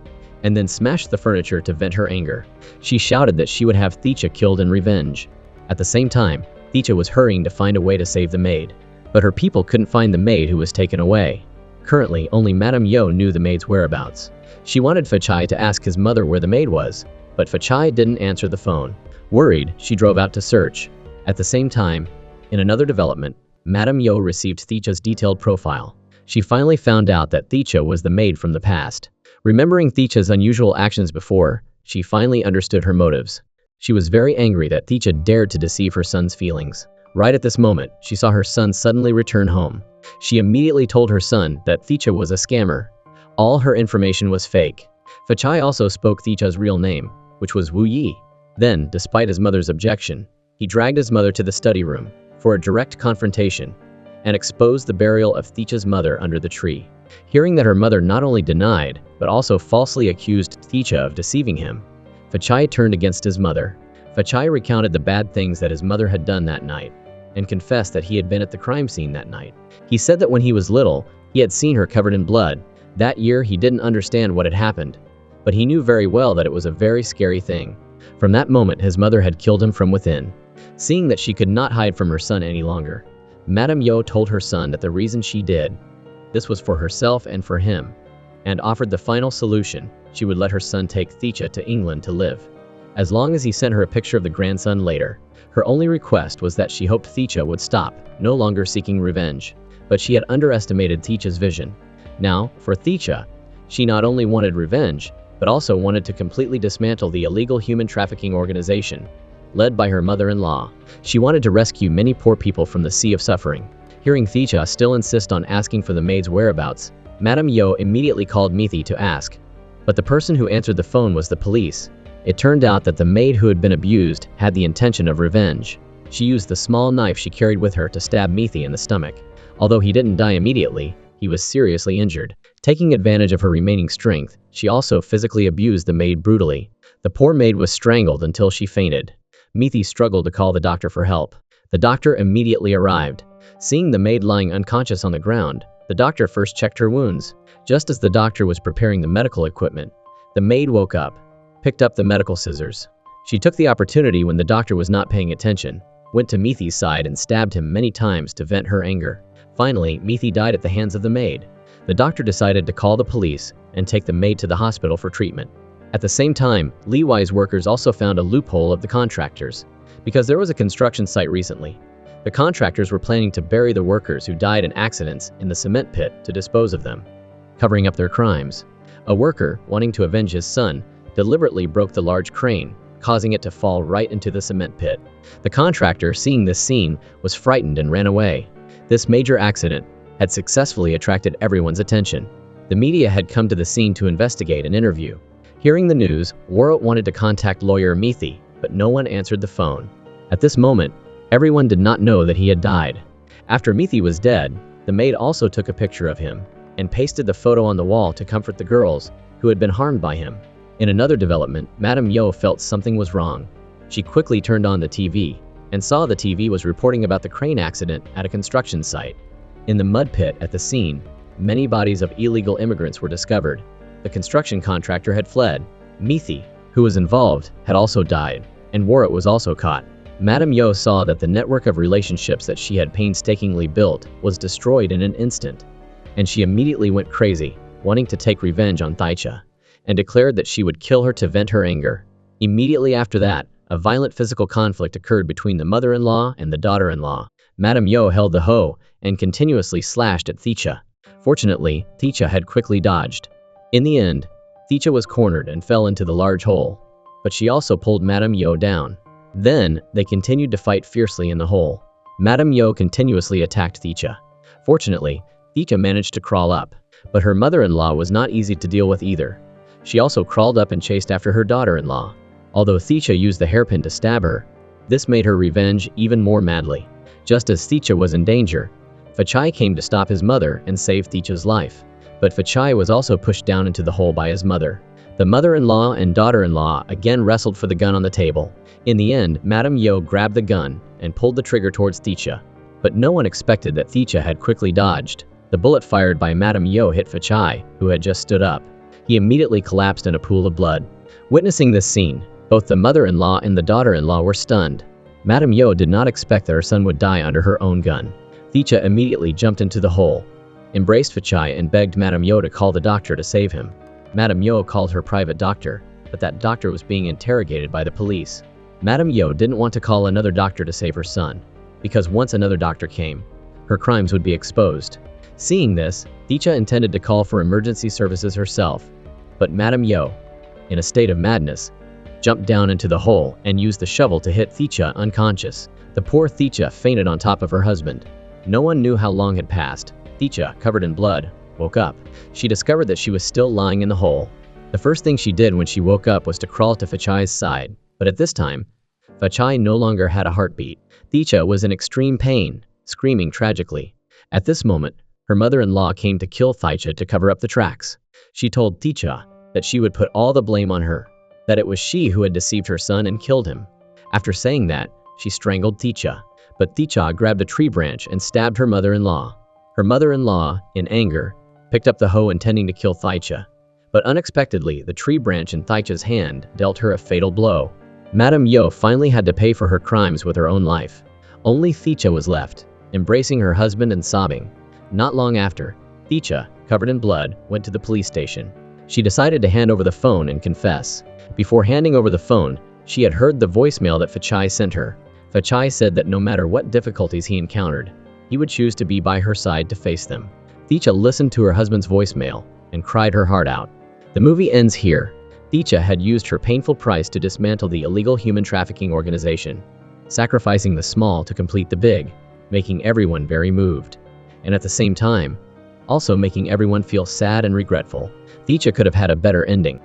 and then smashed the furniture to vent her anger. She shouted that she would have Thicha killed in revenge. At the same time, Thicha was hurrying to find a way to save the maid, but her people couldn't find the maid who was taken away. Currently, only Madame Yo knew the maid's whereabouts. She wanted Thicha to ask his mother where the maid was, but Thicha didn't answer the phone. Worried, she drove out to search. At the same time, in another development, Madame Yo received Thicha's detailed profile. She finally found out that Thicha was the maid from the past. Remembering Thicha's unusual actions before, she finally understood her motives. She was very angry that Thicha dared to deceive her son's feelings. Right at this moment, she saw her son suddenly return home. She immediately told her son that Thicha was a scammer. All her information was fake. Thicha also spoke Thicha's real name, which was Wu Yi. Then, despite his mother's objection, he dragged his mother to the study room for a direct confrontation and exposed the burial of Thicha's mother under the tree. Hearing that her mother not only denied, but also falsely accused Thicha of deceiving him, Thicha turned against his mother. Thicha recounted the bad things that his mother had done that night, and confessed that he had been at the crime scene that night. He said that when he was little, he had seen her covered in blood. That year, he didn't understand what had happened, but he knew very well that it was a very scary thing. From that moment, his mother had killed him from within. Seeing that she could not hide from her son any longer, Madame Yo told her son that the reason she did this was for herself and for him, and offered the final solution: she would let her son take Thicha to England to live, as long as he sent her a picture of the grandson later. Her only request was that she hoped Thicha would stop, no longer seeking revenge, but she had underestimated Thicha's vision. Now, for Thicha, she not only wanted revenge, but also wanted to completely dismantle the illegal human trafficking organization, led by her mother-in-law. She wanted to rescue many poor people from the sea of suffering. Hearing Thicha still insist on asking for the maid's whereabouts, Madame Yo immediately called Beaty to ask, but the person who answered the phone was the police. It turned out that the maid who had been abused had the intention of revenge. She used the small knife she carried with her to stab Beaty in the stomach. Although he didn't die immediately, he was seriously injured. Taking advantage of her remaining strength, she also physically abused the maid brutally. The poor maid was strangled until she fainted. Beaty struggled to call the doctor for help. The doctor immediately arrived. Seeing the maid lying unconscious on the ground, the doctor first checked her wounds. Just as the doctor was preparing the medical equipment, the maid woke up, picked up the medical scissors. She took the opportunity when the doctor was not paying attention, went to Beaty's side and stabbed him many times to vent her anger. Finally, Beaty died at the hands of the maid. The doctor decided to call the police and take the maid to the hospital for treatment. At the same time, Leewi's workers also found a loophole of the contractors. Because there was a construction site recently, the contractors were planning to bury the workers who died in accidents in the cement pit to dispose of them, covering up their crimes. A worker, wanting to avenge his son, deliberately broke the large crane, causing it to fall right into the cement pit. The contractor, seeing this scene, was frightened and ran away. This major accident had successfully attracted everyone's attention. The media had come to the scene to investigate and interview. Hearing the news, Warrot wanted to contact lawyer Beaty, but no one answered the phone. At this moment, everyone did not know that he had died. After Beaty was dead, the maid also took a picture of him and pasted the photo on the wall to comfort the girls who had been harmed by him. In another development, Madame Yo felt something was wrong. She quickly turned on the TV and saw the TV was reporting about the crane accident at a construction site. In the mud pit at the scene, many bodies of illegal immigrants were discovered. The construction contractor had fled. Beaty, who was involved, had also died, and Warrot was also caught. Madame Yo saw that the network of relationships that she had painstakingly built was destroyed in an instant, and she immediately went crazy, wanting to take revenge on Thicha, and declared that she would kill her to vent her anger. Immediately after that, a violent physical conflict occurred between the mother-in-law and the daughter-in-law. Madame Yo held the hoe and continuously slashed at Thicha. Fortunately, Thicha had quickly dodged. In the end, Thicha was cornered and fell into the large hole, but she also pulled Madame Yo down. Then, they continued to fight fiercely in the hole. Madame Yo continuously attacked Thicha. Fortunately, Thicha managed to crawl up, but her mother-in-law was not easy to deal with either. She also crawled up and chased after her daughter-in-law. Although Thicha used the hairpin to stab her, this made her revenge even more madly. Just as Thicha was in danger, Thicha came to stop his mother and save Thicha's life. But Thicha was also pushed down into the hole by his mother. The mother-in-law and daughter-in-law again wrestled for the gun on the table. In the end, Madame Yo grabbed the gun and pulled the trigger towards Thicha. But no one expected that Thicha had quickly dodged. The bullet fired by Madame Yo hit Thicha, who had just stood up. He immediately collapsed in a pool of blood. Witnessing this scene, both the mother-in-law and the daughter-in-law were stunned. Madame Yo did not expect that her son would die under her own gun. Thicha immediately jumped into the hole, embraced Thicha and begged Madame Yo to call the doctor to save him. Madame Yo called her private doctor, but that doctor was being interrogated by the police. Madame Yo didn't want to call another doctor to save her son, because once another doctor came, her crimes would be exposed. Seeing this, Thicha intended to call for emergency services herself, but Madame Yo, in a state of madness, jumped down into the hole and used the shovel to hit Thicha unconscious. The poor Thicha fainted on top of her husband. No one knew how long had passed. Thicha, covered in blood, woke up. She discovered that she was still lying in the hole. The first thing she did when she woke up was to crawl to Thicha's side, but at this time, Thicha no longer had a heartbeat. Thicha was in extreme pain, screaming tragically. At this moment, her mother-in-law came to kill Thicha to cover up the tracks. She told Thicha that she would put all the blame on her, that it was she who had deceived her son and killed him. After saying that, she strangled Thicha, but Thicha grabbed a tree branch and stabbed her mother-in-law. Her mother-in-law, in anger, picked up the hoe intending to kill Thicha, but unexpectedly, the tree branch in Thicha's hand dealt her a fatal blow. Madame Yo finally had to pay for her crimes with her own life. Only Thicha was left, embracing her husband and sobbing. Not long after, Thicha, covered in blood, went to the police station. She decided to hand over the phone and confess. Before handing over the phone, she had heard the voicemail that Thicha sent her. Thicha said that no matter what difficulties he encountered, he would choose to be by her side to face them. Thicha listened to her husband's voicemail and cried her heart out. The movie ends here. Thicha had used her painful price to dismantle the illegal human trafficking organization, sacrificing the small to complete the big, making everyone very moved, and at the same time, also making everyone feel sad and regretful. Thicha could have had a better ending.